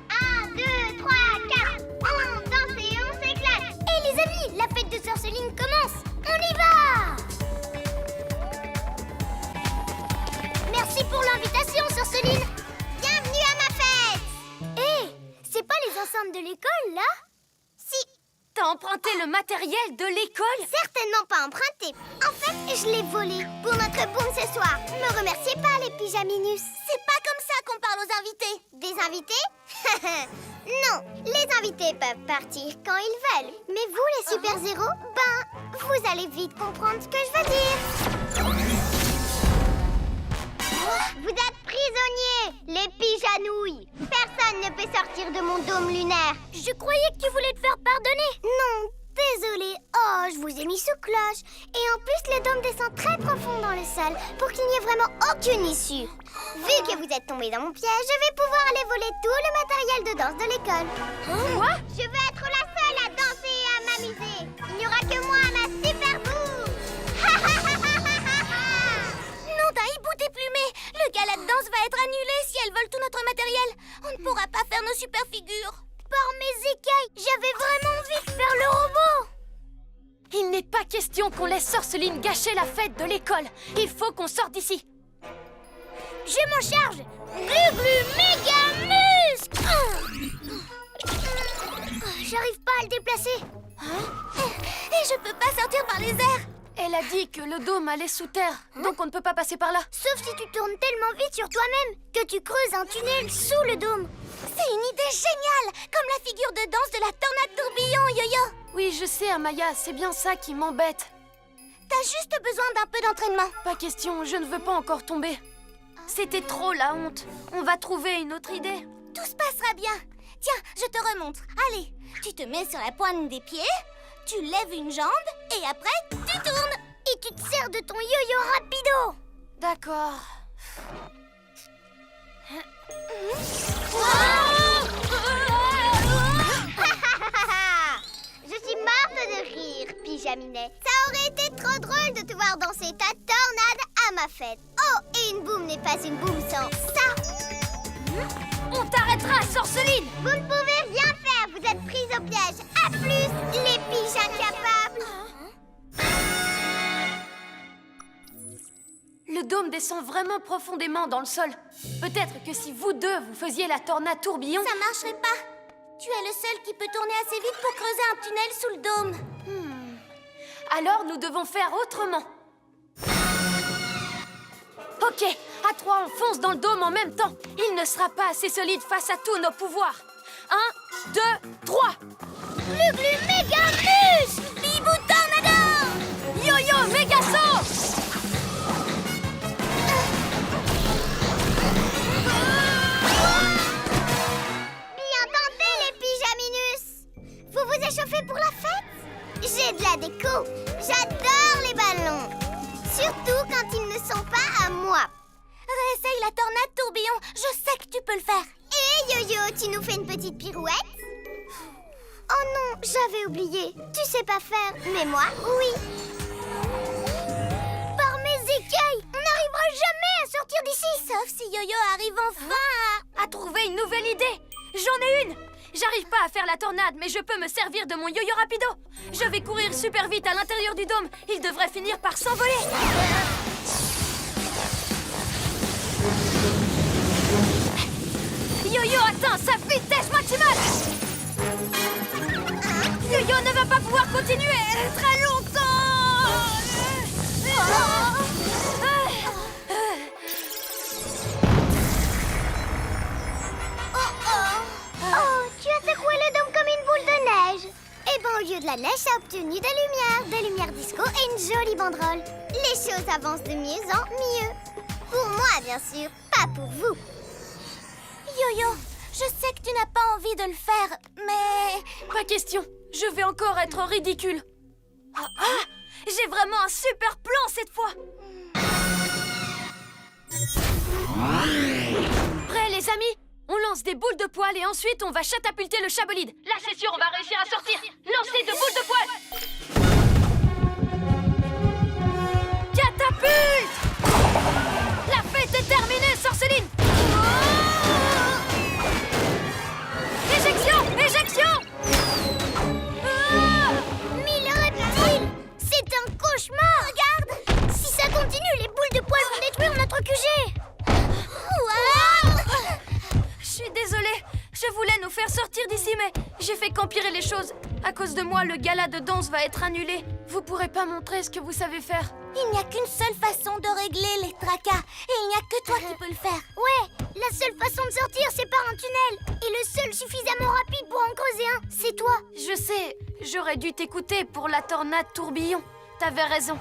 1, 2, 3, 4. On danse et on s'éclate. Et les amis, la fête de Sœur Céline commence. On y va! Merci pour l'invitation, Sœur Céline. Bienvenue à ma fête. Hé, c'est pas les enceintes de l'école, là? Si. T'as emprunté le matériel de l'école? Certainement pas emprunté. En fait, je l'ai volé pour notre boom ce soir. Me remerciez pas, les pyjaminus. C'est pas comme ça qu'on parle aux invités. Des invités? Non, les invités peuvent partir quand ils veulent. Mais vous, les super-héros, vous allez vite comprendre ce que je veux dire. Vous êtes prisonniers, les pyjanouilles. Personne ne peut sortir de mon dôme lunaire. Je croyais que tu voulais te faire pardonner. Non, désolée. Oh, je vous ai mis sous cloche. Et en plus, le dôme descend très profond dans le sol pour qu'il n'y ait vraiment aucune issue. Vu que vous êtes tombés dans mon piège, je vais pouvoir aller voler tout le matériel de danse de l'école. Quoi? Je veux être la seule à danser et à m'amuser. Il n'y aura que moi à ma super boum. Non, d'un hibou déplumé. Le gala de danse va être annulé si elles volent tout notre matériel. On ne pourra pas faire nos super figures. Par mes écailles, j'avais vraiment envie de faire le robot. Il n'est pas question qu'on laisse Sœur Céline gâcher la fête de l'école. Il faut qu'on sorte d'ici. Je m'en charge. Glu glu méga muscle. J'arrive pas à le déplacer. Et je peux pas sortir par les airs. Elle a dit que le dôme allait sous terre, donc on ne peut pas passer par là. Sauf si tu tournes tellement vite sur toi-même que tu creuses un tunnel sous le dôme. C'est une idée géniale, comme la figure de danse de la tornade tourbillon, Yo-Yo. Oui, je sais, Amaya, c'est bien ça qui m'embête. T'as juste besoin d'un peu d'entraînement. Pas question, je ne veux pas encore tomber. C'était trop la honte. On va trouver une autre idée. Tout se passera bien. Tiens, je te remontre. Allez, tu te mets sur la pointe des pieds, tu lèves une jambe et après, tu tournes. Et tu te sers de ton yo-yo rapido. D'accord. Je suis morte de rire, Pyjaminet. Ça aurait été trop drôle de te voir danser ta tornade à ma fête. Oh, et une boum n'est pas une boum sans ça. On t'arrêtera, Sœur Céline. Vous ne pouvez rien faire, vous êtes prise au piège. À plus, les piges incapables. Le dôme descend vraiment profondément dans le sol. Peut-être que si vous deux, vous faisiez la tornade tourbillon... Ça marcherait pas. Tu es le seul qui peut tourner assez vite pour creuser un tunnel sous le dôme. Alors nous devons faire autrement. Ok, à 3, on fonce dans le dôme en même temps. Il ne sera pas assez solide face à tous nos pouvoirs. 1, 2, 3. Glu glu méga muscle. Bibou tornado. Yo-yo méga saut. Bien tenté, les pyjaminus. Vous vous échauffez pour la fête? J'ai de la déco. J'adore les ballons. Surtout quand ils ne sont pas à moi. Réessaye la tornade tourbillon, je sais que tu peux le faire. Hé Yo-Yo, tu nous fais une petite pirouette? Oh non, j'avais oublié. Tu sais pas faire, mais moi, oui. Par mes écailles, on n'arrivera jamais à sortir d'ici. Sauf si Yo-Yo arrive enfin À trouver une nouvelle idée. J'en ai une. J'arrive pas à faire la tornade, mais je peux me servir de mon yo-yo rapido. Je vais courir super vite à l'intérieur du dôme. Il devrait finir par s'envoler. Yo-yo atteint sa vitesse maximale. Yo-yo ne va pas pouvoir continuer très longtemps. Oh, tu as secoué le dôme comme une boule de neige. Eh ben, au lieu de la neige, j'ai obtenu des lumières disco et une jolie banderole. Les choses avancent de mieux en mieux. Pour moi, bien sûr, pas pour vous. Yo-Yo, je sais que tu n'as pas envie de le faire, mais... Pas question. Je vais encore être ridicule. J'ai vraiment un super plan cette fois. Prêts les amis? On lance des boules de poil et ensuite on va catapulter le chabolide. Là c'est sûr, on va réussir à sortir. Lancez de boules de poil. Catapulte! La fête est terminée, Sorceline. Éjection! Éjection! Mille reptiles! C'est un cauchemar! Regarde! Si ça continue, les boules de poil vont détruire notre QG! Wow! Je suis désolée, je voulais nous faire sortir d'ici, mais j'ai fait qu'empirer les choses. À cause de moi, le gala de danse va être annulé. Vous pourrez pas montrer ce que vous savez faire. Il n'y a qu'une seule façon de régler les tracas, et il n'y a que toi qui peux le faire. Ouais, la seule façon de sortir, c'est par un tunnel. Et le seul suffisamment rapide pour en creuser un, c'est toi. Je sais, j'aurais dû t'écouter pour la tornade tourbillon. T'avais raison.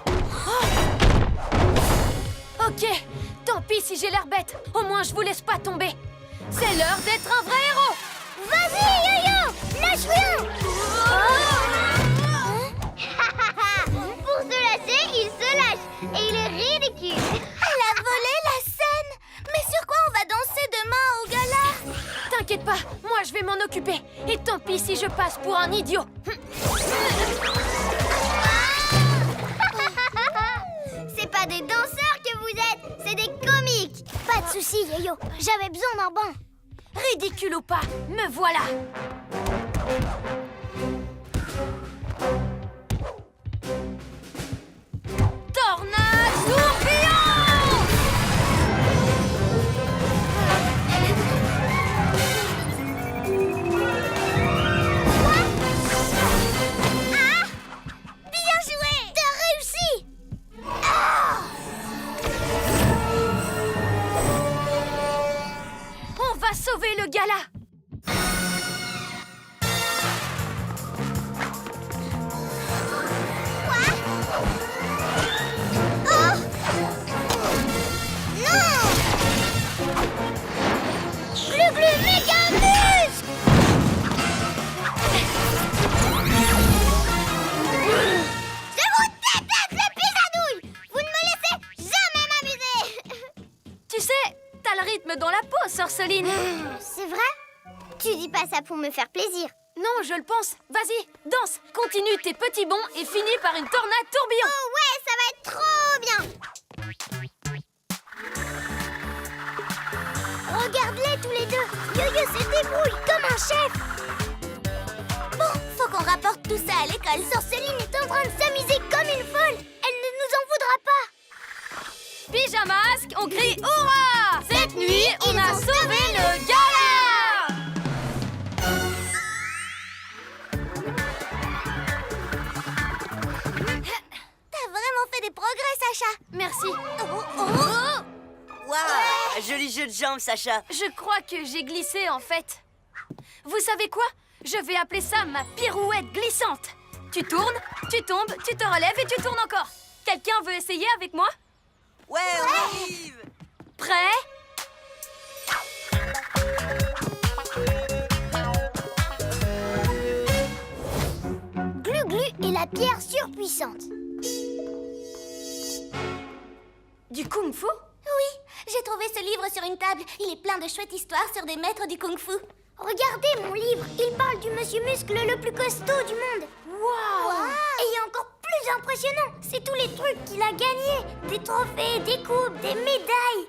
Ok, tant pis si j'ai l'air bête. Au moins, je vous laisse pas tomber. C'est l'heure d'être un vrai héros. Vas-y, Yo-Yo! Lâche rien! Pour se lâcher, il se lâche. Et il est ridicule. Elle a volé la scène. Mais sur quoi on va danser demain au gala? T'inquiète pas, moi je vais m'en occuper. Et tant pis si je passe pour un idiot. C'est pas des danseurs que vous êtes, c'est des comiques. Pas de soucis, Yo-Yo. J'avais besoin d'un bain. Ridicule ou pas, me voilà. Tornade tourbillon! Ah! Bien joué! T'as réussi! On va sauver le gala. Glu-glu méga muscle! Je vous déteste les pisadouilles! Vous ne me laissez jamais m'amuser! Tu sais, t'as le rythme dans la peau, Sorceline. C'est vrai? Tu dis pas ça pour me faire plaisir. Non, je le pense. Vas-y, danse. Continue tes petits bonds et finis par une tornade tourbillon. Oh ouais, ça va être trop bien! Regarde-les tous les deux! Yo-Yo se débrouille comme un chef! Bon, faut qu'on rapporte tout ça à l'école. Sorceline est en train de s'amuser comme une folle. Elle ne nous en voudra pas. Pyjamasque, on crie hurrah! Cette nuit, on a sauvé le gala! T'as vraiment fait des progrès, Sacha. Merci. Waouh, joli jeu de jambes, Sacha. Je crois que j'ai glissé, en fait. Vous savez quoi? Je vais appeler ça ma pirouette glissante. Tu tournes, tu tombes, tu te relèves et tu tournes encore. Quelqu'un veut essayer avec moi? Ouais, on arrive. Prêt? Glu-Glu est la pierre surpuissante. Du kung-fu? Oui, j'ai trouvé ce livre sur une table. Il est plein de chouettes histoires sur des maîtres du kung-fu. Regardez mon livre, il parle du monsieur muscle le plus costaud du monde. Waouh! Et il est encore plus impressionnant, c'est tous les trucs qu'il a gagnés. Des trophées, des coupes, des médailles.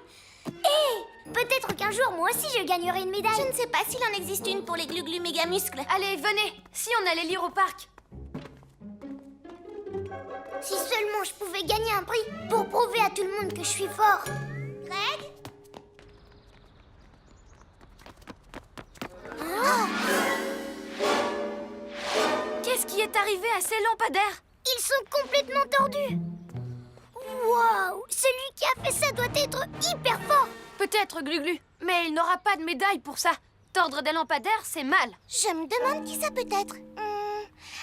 Et peut-être qu'un jour, moi aussi, je gagnerai une médaille. Je ne sais pas s'il en existe une pour les glu-glu méga muscles. Allez, venez, si on allait lire au parc. Si seulement je pouvais gagner un prix pour prouver à tout le monde que je suis fort. Greg? Qu'est-ce qui est arrivé à ces lampadaires? Ils sont complètement tordus. Waouh! Celui qui a fait ça doit être hyper fort. Peut-être, Glu-Glu, mais il n'aura pas de médaille pour ça. Tordre des lampadaires, c'est mal. Je me demande qui ça peut être.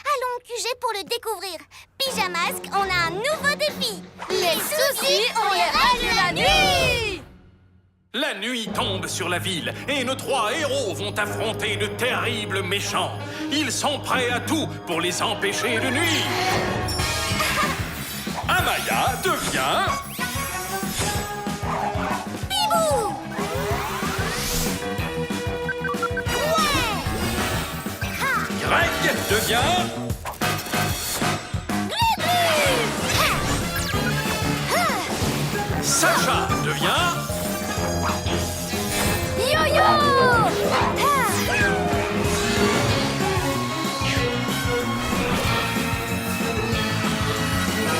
Allons au QG pour le découvrir. Pyjamasque, on a un nouveau défi. Les soucis, on les règle la nuit! La nuit tombe sur la ville et nos 3 héros vont affronter de terribles méchants. Ils sont prêts à tout pour les empêcher de nuire. Amaya devient... Bibou! Greg devient... Sacha devient... Yo-yo!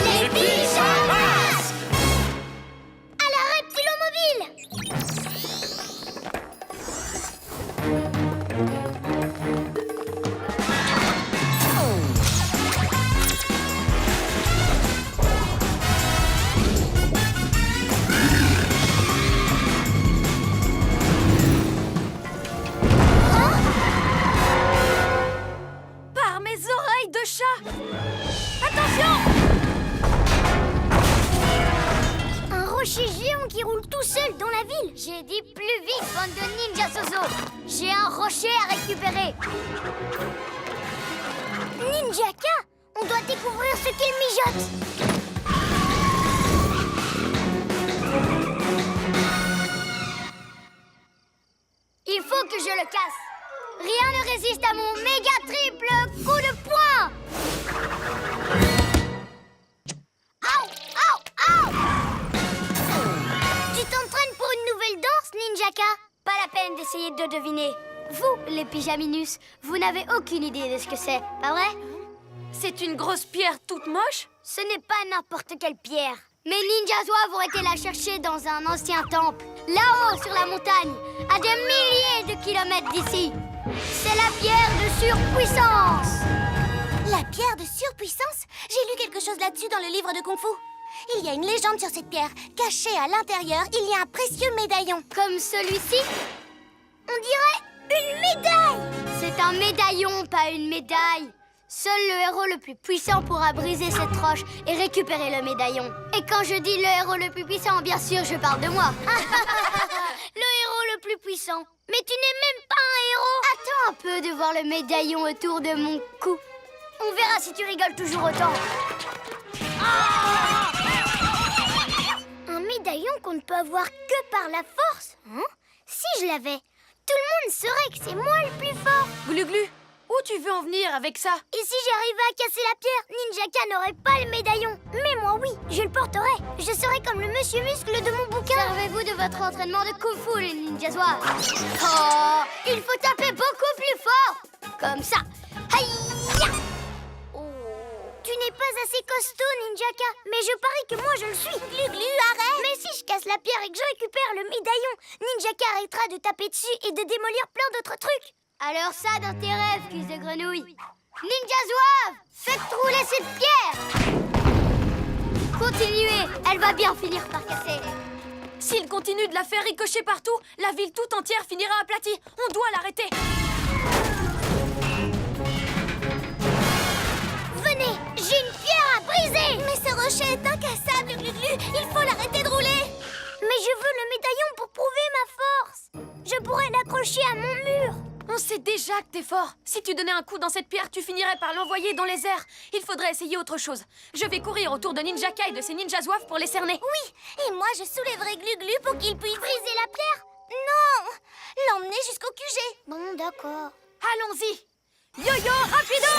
Les pyjamas! À la reptilomobile! Par mes oreilles de chat! Attention! Un rocher géant qui roule tout seul dans la ville. J'ai dit plus vite, bande de ninja Zozo. J'ai un rocher à récupérer. Ninjaka, on doit découvrir ce qu'il mijote. Il faut que je le casse. Rien ne résiste à mon méga triple coup de poing. Aouh, aouh, aouh! Tu t'entraînes pour une nouvelle danse, Ninjaka? Pas la peine d'essayer de deviner. Vous, les pyjaminus, vous n'avez aucune idée de ce que c'est, pas vrai? C'est une grosse pierre toute moche? Ce n'est pas n'importe quelle pierre. Mes ninja zouaves ont été la chercher dans un ancien temple, là-haut sur la montagne, à des milliers de kilomètres d'ici. C'est la pierre de surpuissance. La pierre de surpuissance? J'ai lu quelque chose là-dessus dans le livre de Kung Fu. Il y a une légende sur cette pierre. Cachée à l'intérieur, il y a un précieux médaillon. Comme celui-ci? On dirait une médaille! C'est un médaillon, pas une médaille. Seul le héros le plus puissant pourra briser cette roche et récupérer le médaillon. Et quand je dis le héros le plus puissant, bien sûr, je parle de moi. Le héros le plus puissant. Mais tu n'es même pas un héros! Attends un peu de voir le médaillon autour de mon cou. On verra si tu rigoles toujours autant. Un médaillon qu'on ne peut avoir que par la force? Si je l'avais, tout le monde saurait que c'est moi le plus fort. Glu-Glu, où tu veux en venir avec ça? Et si j'arrivais à casser la pierre, Ninjaka n'aurait pas le médaillon. Mais moi, oui, je le porterais. Je serais comme le monsieur muscle de mon bouquin. Servez-vous de votre entraînement de Kung Fu, les ninja zouaves. Oh, il faut taper beaucoup plus fort. Comme ça. Aïe! Tu n'es pas assez costaud, Ninjaka, mais je parie que moi je le suis. Glu-glu, arrête! Mais si je casse la pierre et que je récupère le médaillon, Ninjaka arrêtera de taper dessus et de démolir plein d'autres trucs. Alors ça dans tes rêves, cuisse de grenouille. Ninja zouave, faites rouler cette pierre. Continuez, elle va bien finir par casser. S'il continue de la faire ricocher partout, la ville tout entière finira aplatie. On doit l'arrêter. Venez, j'ai une pierre à briser. Mais ce rocher est incassable, Glu-glu. Il faut l'arrêter de rouler. Mais je veux le médaillon pour prouver ma force. Je pourrais l'accrocher à mon mur. On sait déjà que t'es fort. Si tu donnais un coup dans cette pierre, tu finirais par l'envoyer dans les airs. Il faudrait essayer autre chose. Je vais courir autour de Ninjaka et de ses ninjas zouaves pour les cerner. Oui, et moi je soulèverai Glu-Glu pour qu'il puisse briser la pierre. Non, l'emmener jusqu'au QG. Bon, d'accord. Allons-y. Yo-yo rapido!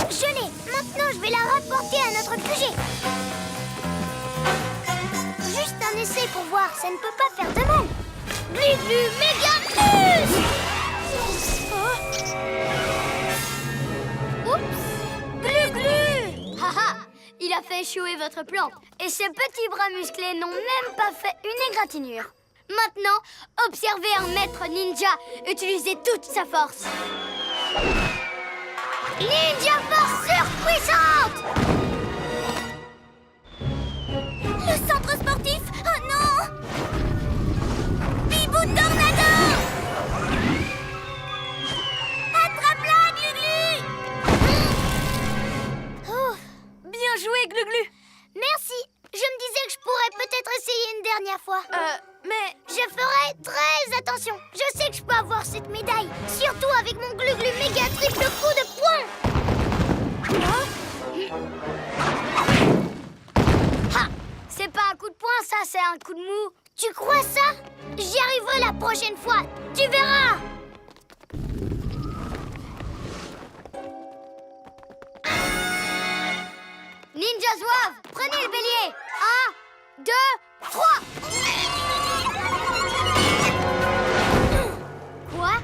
Je l'ai. Maintenant, je vais la rapporter à notre QG. Juste un essai pour voir, ça ne peut pas faire de mal. Glu-Glu méga plus! Oups! Glu-Glu! Haha! Il a fait échouer votre plan. Et ses petits bras musclés n'ont même pas fait une égratignure. Maintenant, observez un maître ninja utiliser toute sa force. Ninja force surpuissante! Le centre sportif? Oh non! Bibou Tornado! Attrape-la, Glu-Glu! Oh, Bien joué, Glu-Glu. merci. Je me disais que je pourrais peut-être essayer une dernière fois. Mais... Je ferai très attention. Je sais que je peux avoir cette médaille. Surtout avec mon Glu-Glu méga triple coup de poing. Ha! C'est pas un coup de poing, ça, c'est un coup de mou. Tu crois ça? J'y arriverai la prochaine fois. Tu verras. Ninja zouave, prenez le bélier. 1, 2, 3. Quoi?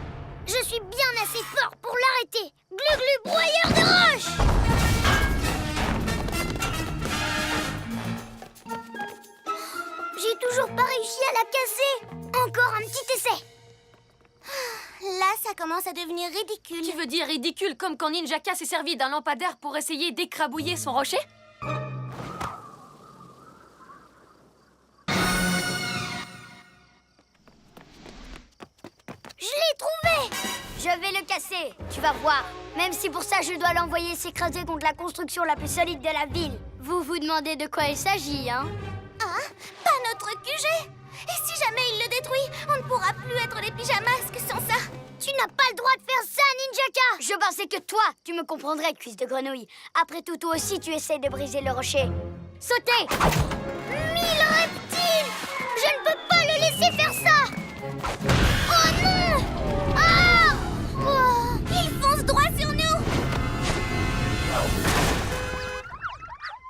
Je suis bien assez fort pour l'arrêter. Glu-Glu broyeur de roche. J'ai toujours pas réussi à la casser. Encore un petit essai. Là, ça commence à devenir ridicule. Tu veux dire ridicule comme quand Ninjaka s'est servi d'un lampadaire pour essayer d'écrabouiller son rocher? Je l'ai trouvé. Je vais le casser, tu vas voir. Même si pour ça je dois l'envoyer s'écraser contre la construction la plus solide de la ville. Vous vous demandez de quoi il s'agit, hein? Ah, pas notre QG. Et si jamais il le détruit, on ne pourra plus être les pyjamasques sans ça. Tu n'as pas le droit de faire ça, Ninjaka. Je pensais que toi, tu me comprendrais, cuisse de grenouille. Après tout, toi aussi, tu essaies de briser le rocher. Sautez! 1000 reptiles. Je ne peux pas le laisser faire ça. Oh non. Ah. Oh, il fonce droit sur nous.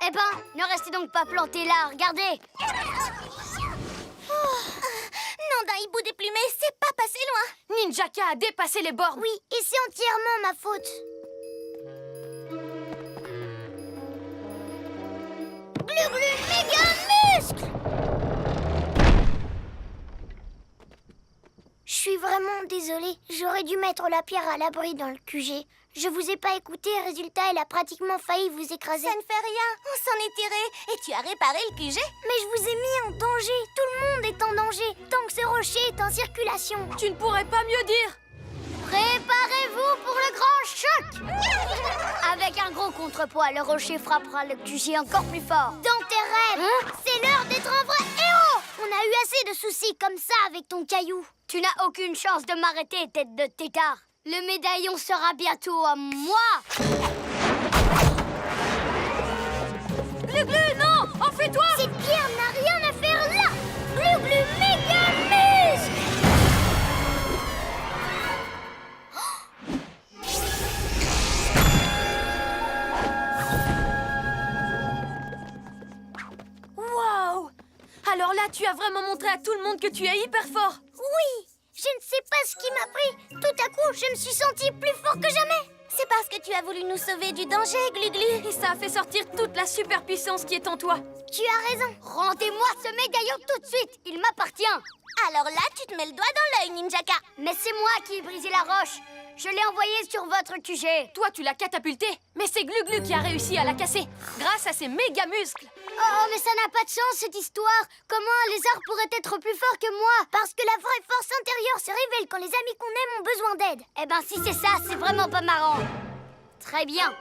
Eh ben, ne restez donc pas plantés là, regardez! Non, d'un hibou déplumé, c'est pas passé loin. Ninjaka a dépassé les bornes. Oui, et c'est entièrement ma faute. Glu-Glu méga muscle. Je suis vraiment désolée. J'aurais dû mettre la pierre à l'abri dans le QG. Je vous ai pas écouté, résultat, elle a pratiquement failli vous écraser. Ça ne fait rien, on s'en est tiré. Et tu as réparé le QG. Mais je vous ai mis en danger. Tout le monde est en danger, tant que ce rocher est en circulation. Tu ne pourrais pas mieux dire. Préparez-vous pour le grand choc! Avec un gros contrepoids, le rocher frappera le QG encore plus fort. Dans tes rêves, c'est l'heure d'être un vrai héros. On a eu assez de soucis comme ça avec ton caillou. Tu n'as aucune chance de m'arrêter, tête de tétard. Le médaillon sera bientôt à moi. Glu-Glu, non! Enfui-toi! Cette pierre n'a rien à faire là. Glu-Glu méga muscle. Waouh! Alors là, tu as vraiment montré à tout le monde que tu es hyper fort. Oui, je ne sais pas ce qui m'a pris. Tout à coup, je me suis sentie plus fort que jamais. C'est parce que tu as voulu nous sauver du danger, Glu-Glu. Et ça a fait sortir toute la super puissance qui est en toi. Tu as raison. Rendez-moi ce médaillon tout de suite, il m'appartient. Alors là, tu te mets le doigt dans l'œil, Ninjaka. Mais c'est moi qui ai brisé la roche. Je l'ai envoyé sur votre QG. Toi, tu l'as catapulté, mais c'est Glu-Glu qui a réussi à la casser, grâce à ses méga muscles. Oh, mais ça n'a pas de sens, cette histoire. Comment un lézard pourrait être plus fort que moi? Parce que la vraie force intérieure se révèle quand les amis qu'on aime ont besoin d'aide. Eh ben, si c'est ça, c'est vraiment pas marrant. Très bien.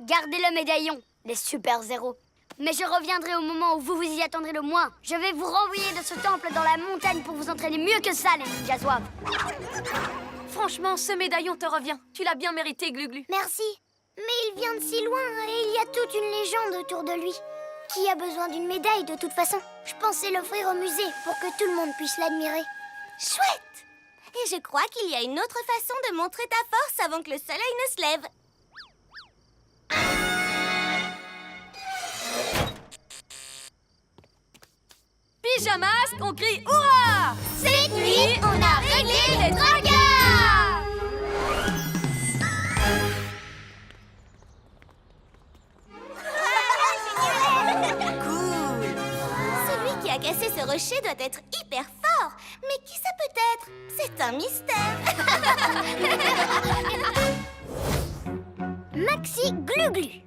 Gardez le médaillon, les super zéros. Mais je reviendrai au moment où vous vous y attendrez le moins. Je vais vous renvoyer de ce temple dans la montagne pour vous entraîner mieux que ça, les ninjas zouaves. Franchement, ce médaillon te revient. Tu l'as bien mérité, Glu-Glu. Merci. Mais il vient de si loin et il y a toute une légende autour de lui. Qui a besoin d'une médaille de toute façon? Je pensais l'offrir au musée pour que tout le monde puisse l'admirer. Chouette! Et je crois qu'il y a une autre façon de montrer ta force avant que le soleil ne se lève. Pyjamasque, on crie hurrah! Cette nuit, on a réglé les tracas! Cool. Celui qui a cassé ce rocher doit être hyper fort. Mais qui ça peut être? C'est un mystère. Maxi Glu-Glu.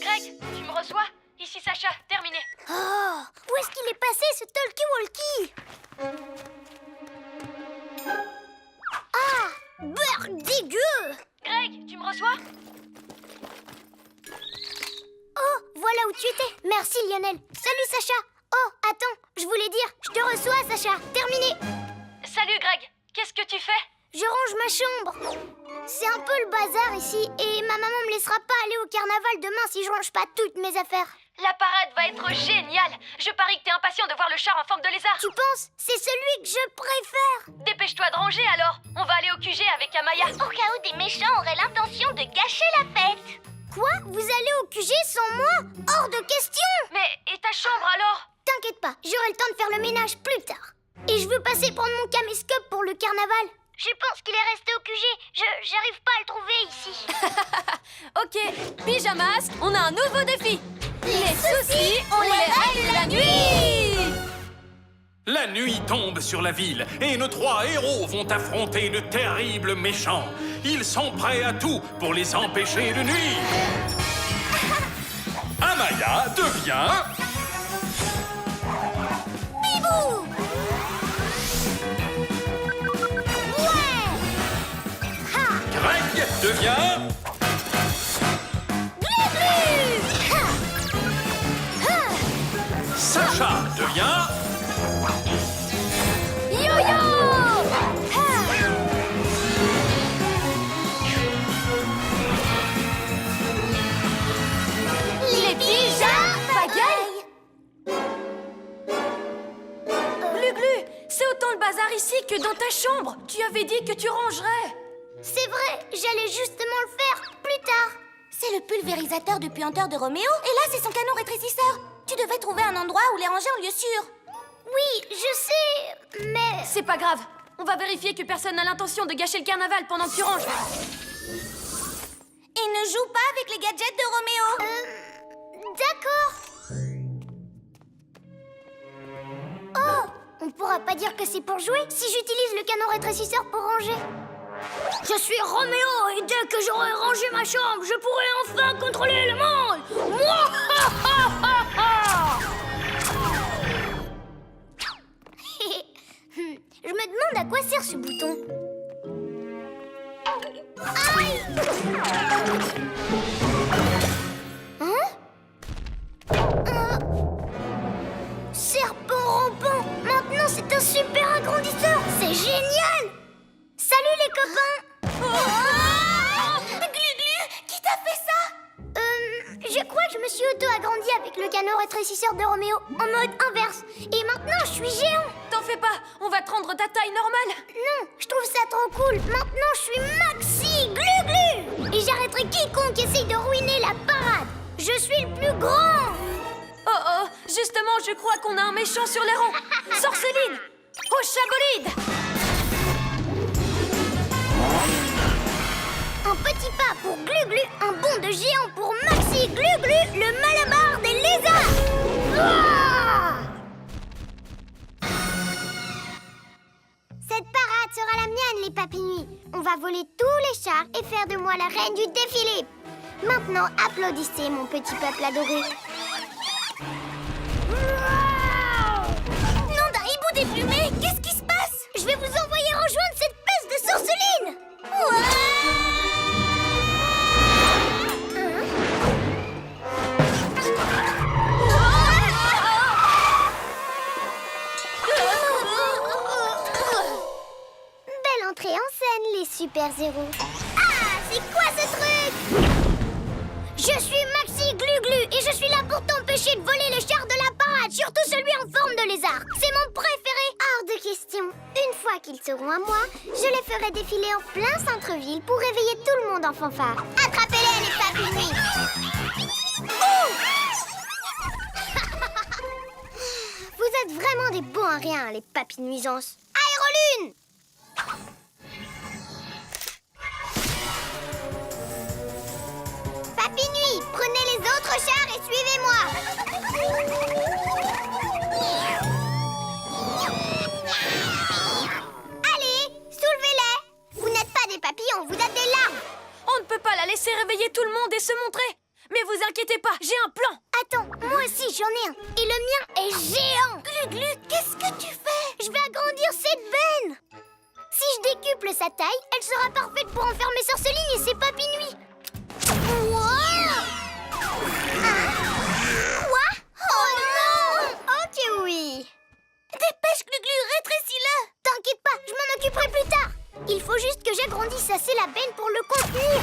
Greg, tu me reçois? Ici Sacha, terminé. Oh, où est-ce qu'il est passé ce talkie-walkie? Ah, beurre dégueu! Greg, tu me reçois? Oh, voilà où tu étais. Merci Lionel. Salut Sacha. Oh, attends, je voulais dire, je te reçois Sacha. Terminé. Salut Greg, qu'est-ce que tu fais? Je range ma chambre. C'est un peu le bazar ici et ma maman me laissera pas aller au carnaval demain si je range pas toutes mes affaires. La parade va être géniale. Je parie que t'es impatient de voir le char en forme de lézard. Tu penses? C'est celui que je préfère. Dépêche-toi de ranger alors. On va aller au QG avec Amaya. Au cas où des méchants auraient l'intention de gâcher la fête. Quoi? Vous allez au QG sans moi? Hors de question. Mais et ta chambre alors? T'inquiète pas, j'aurai le temps de faire le ménage plus tard. Et je veux passer prendre mon caméscope pour le carnaval. Je pense qu'il est resté au QG. J'arrive pas à le trouver ici. Ok, Pyjamasque, on a un nouveau défi. Les soucis, on les règle la nuit. La nuit tombe sur la ville et nos 3 héros vont affronter de terribles méchants. Ils sont prêts à tout pour les empêcher de nuire. Amaya devient... Bibou! Ouais! Ha! Greg devient... Glu-Glu! Ha! Ha! Sacha devient... Yo-yo! Ha! Les Pagaille. Glu-Glu, c'est autant le bazar ici que dans ta chambre. Tu avais dit que tu rangerais. C'est vrai, j'allais justement le faire plus tard. C'est le pulvérisateur du puanteur de Roméo, et là c'est son canon rétrécisseur. Tu devais trouver un endroit où les ranger en lieu sûr. Oui, je sais, mais... C'est pas grave. On va vérifier que personne n'a l'intention de gâcher le carnaval pendant que tu ranges. Et ne joue pas avec les gadgets de Roméo. D'accord. Oh, on pourra pas dire que c'est pour jouer si j'utilise le canon rétrécisseur pour ranger. Je suis Roméo et dès que j'aurai rangé ma chambre, je pourrai enfin contrôler le monde. Je me demande à quoi sert ce bouton. Aïe! Hein? Serpent rampant! Maintenant c'est un super agrandisseur! C'est génial! Salut les copains! Glu-Glu, qui t'a fait ça? Je crois que je me suis auto-agrandi avec le canon rétrécisseur de Roméo en mode inverse. Et maintenant je suis géant! T'en fais pas, on va te rendre ta taille normale. Non, je trouve ça trop cool. Maintenant, je suis Maxi Glu-Glu. Et j'arrêterai quiconque essaye de ruiner la parade. Je suis le plus grand. Oh oh, justement, je crois qu'on a un méchant sur les rangs. Sorceline, au chabolide. Un petit pas pour Glu-Glu, un bond de géant pour Maxi Glu-Glu, le malabar des lézards. Ouah! Cette parade sera la mienne, les papinus. on va voler tous les chars et faire de moi la reine du défilé. Maintenant, applaudissez, mon petit peuple adoré. Non d'un hibou déplumé, qu'est-ce qui se passe? Je vais vous envoyer rejoindre cette peste de sorceline. Belle entrée en scène, les super-héros. Ah, c'est quoi ce truc? Je suis Maxi Glu-Glu et je suis là pour t'empêcher de voler les chars de la parade, surtout celui en forme de lézard. C'est mon préféré. Hors de question. Une fois qu'ils seront à moi, je les ferai défiler en plein centre-ville pour réveiller tout le monde en fanfare. Attrapez-les, les papilles nuits. Vous êtes vraiment des bons à rien, les papilles nuisances. Aérolune! Papy Nuit, prenez les autres chars et suivez-moi. Allez, soulevez-les. Vous n'êtes pas des papillons, vous êtes des larves. On ne peut pas la laisser réveiller tout le monde et se montrer. Mais vous inquiétez pas, j'ai un plan. Attends, moi aussi j'en ai un. Et le mien est géant. Glu-Glu, qu'est-ce que tu fais? Je vais agrandir cette benne. Si je décuple sa taille, elle sera parfaite pour enfermer Sorceline et ses papilles nuits. Quoi? Oh non! Ok, oui. Dépêche, Glu-Glu, rétrécis-le. T'inquiète pas, je m'en occuperai plus tard. Il faut juste que j'agrandisse assez la benne pour le contenir.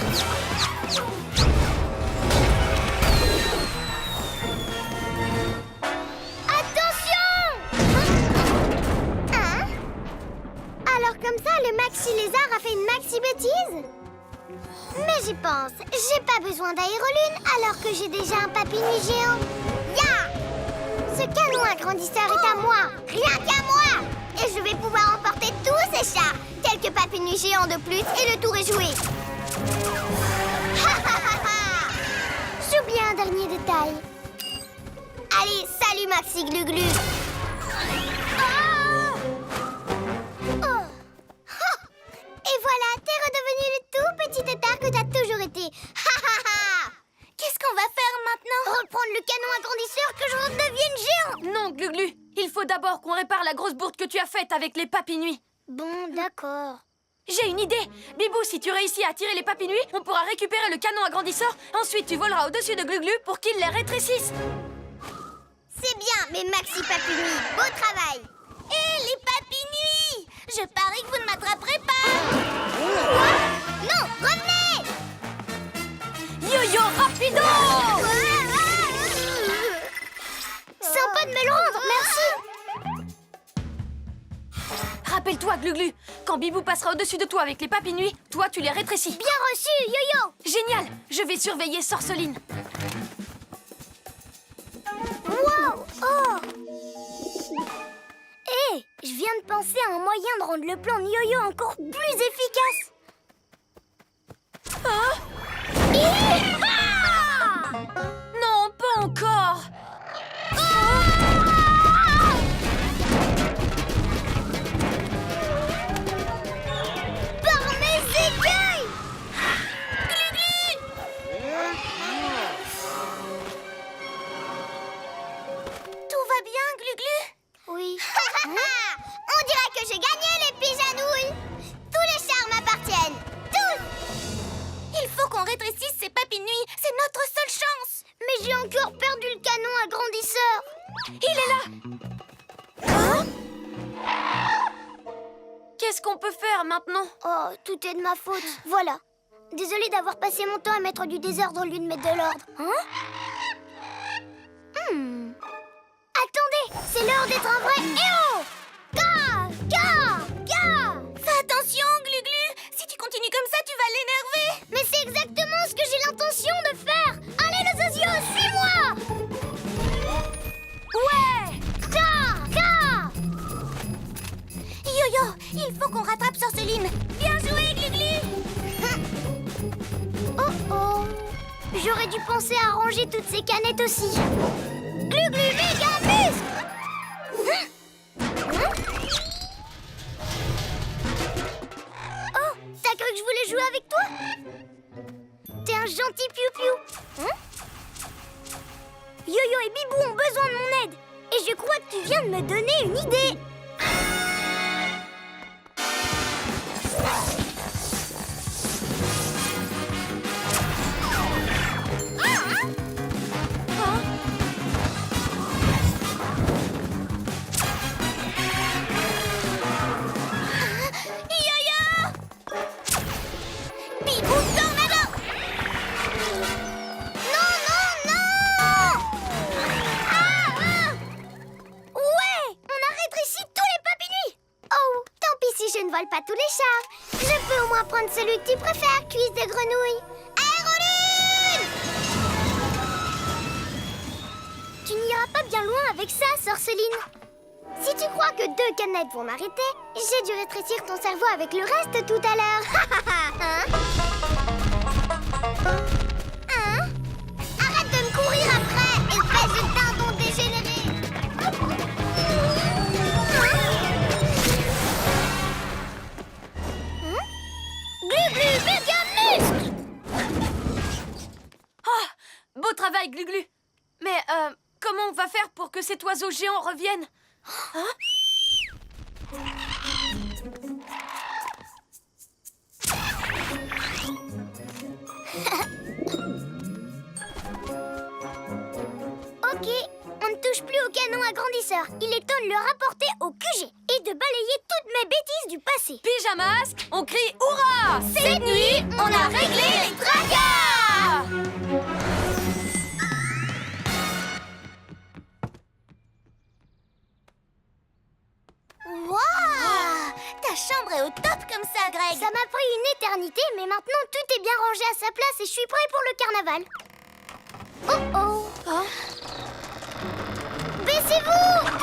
Alors comme ça, le Maxi Lézard a fait une Maxi bêtise? Mais j'y pense, j'ai pas besoin d'aérolune alors que j'ai déjà un papy nuit géant. Ya! Ce canon agrandisseur est à moi, rien qu'à moi! Et je vais pouvoir emporter tous ces chats. Quelques papy nuit géants de plus et le tour est joué. J'oublie un dernier détail. Allez, salut Maxi Glu-Glu. Et voilà, t'es redevenu le tout petit tétard que t'as toujours été. Qu'est-ce qu'on va faire maintenant? Reprendre le canon agrandisseur que je redevienne géant? Non, Glu-Glu, il faut d'abord qu'on répare la grosse bourde que tu as faite avec les papilles nuits. Bon, d'accord. J'ai une idée. Bibou, si tu réussis à tirer les papilles nuits, on pourra récupérer le canon agrandisseur. Ensuite, tu voleras au-dessus de Glu-Glu pour qu'il les rétrécisse. C'est bien, mes Maxi Papilles Nuits. Beau travail. Et les papilles nuits! Je parie que vous ne m'attraperez pas. Quoi? Non, revenez! Yo-yo rapido! Sympa de me le rendre, merci. Rappelle-toi, Glu-Glu, quand Bibou passera au-dessus de toi avec les papilles nuits, toi, tu les rétrécis. Bien reçu, Yo-Yo. Génial! Je vais surveiller Sorceline. Wow! Oh! Hé, je viens de penser à un moyen de rendre le plan de Yo-Yo encore plus efficace. Ah! Non, pas encore! Par mes écueils! Tout va bien, Glu-Glu? Oui. On dirait que j'ai gagné les pigeanouilles. Tous les chars m'appartiennent. Tous. Il faut qu'on rétrécisse ces papilles nuits. C'est notre seule chance. Mais j'ai encore perdu le canon agrandisseur. Il est là! Qu'est-ce qu'on peut faire maintenant? Oh, tout est de ma faute. Voilà. Désolée d'avoir passé mon temps à mettre du désordre au lieu de mettre de l'ordre. Attendez, c'est l'heure d'être un vrai héros. Ga! Ga! Ga! Fais attention, Glu-Glu. Si tu continues comme ça, tu vas l'énerver. Mais c'est exactement ce que j'ai l'intention de faire. Allez, le Zozio, suis-moi. Ouais! Ga! Ga! Yo-Yo, il faut qu'on rattrape Sorceline. Bien joué, Glu-Glu. Oh oh. J'aurais dû penser à ranger toutes ces canettes aussi. Glu-Glu, méga muscle. Oh, t'as petit piou-piou. Yo-Yo et Bibou ont besoin de mon aide. Et je crois que tu viens de me donner une idée. Bibou tornado! Non, non, non! Ouais! On a rétréci tous les papinuis! Oh, tant pis si je ne vole pas tous les chars. Je peux au moins prendre celui que tu préfères, cuisse de grenouille. Aérolune! Tu n'iras pas bien loin avec ça, Sorceline. Si tu crois que 2 canettes vont m'arrêter, j'ai dû rétrécir ton cerveau avec le reste tout à l'heure. Hein? Arrête de me courir après, espèce de dindon dégénéré. Glu-glu, méga muscle! Ah, beau travail, Glu-Glu. Mais comment on va faire pour que cet oiseau géant revienne? Hein? Ok, on ne touche plus au canon agrandisseur. Il est temps de le rapporter au QG et de balayer toutes mes bêtises du passé. Pyjamasque, on crie hurrah! Cette nuit, on a réglé les tracas! Waouh! Ta chambre est au top comme ça, Greg. Ça m'a pris une éternité, mais maintenant tout est bien rangé à sa place et je suis prêt pour le carnaval. Oh oh! Baissez-vous!